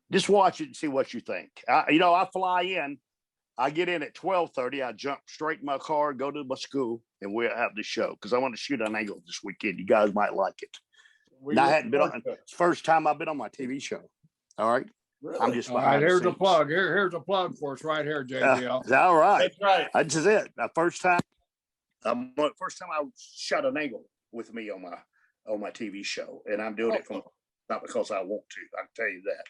Just watch it and see what you think. You know, I fly in. I get in at 12:30. I jump straight in my car, go to my school, and we'll have the show because I want to shoot an angle this weekend. You guys might like it. I hadn't been on. It's the first time I've been on my TV show. All right. Really? I'm just all right. Here's the a plug. Here's a plug for us right here, JBL. All right. That's right. That's just it. The first time I shot an angle with me on my TV show, and I'm doing it from not because I want to. I can tell you that.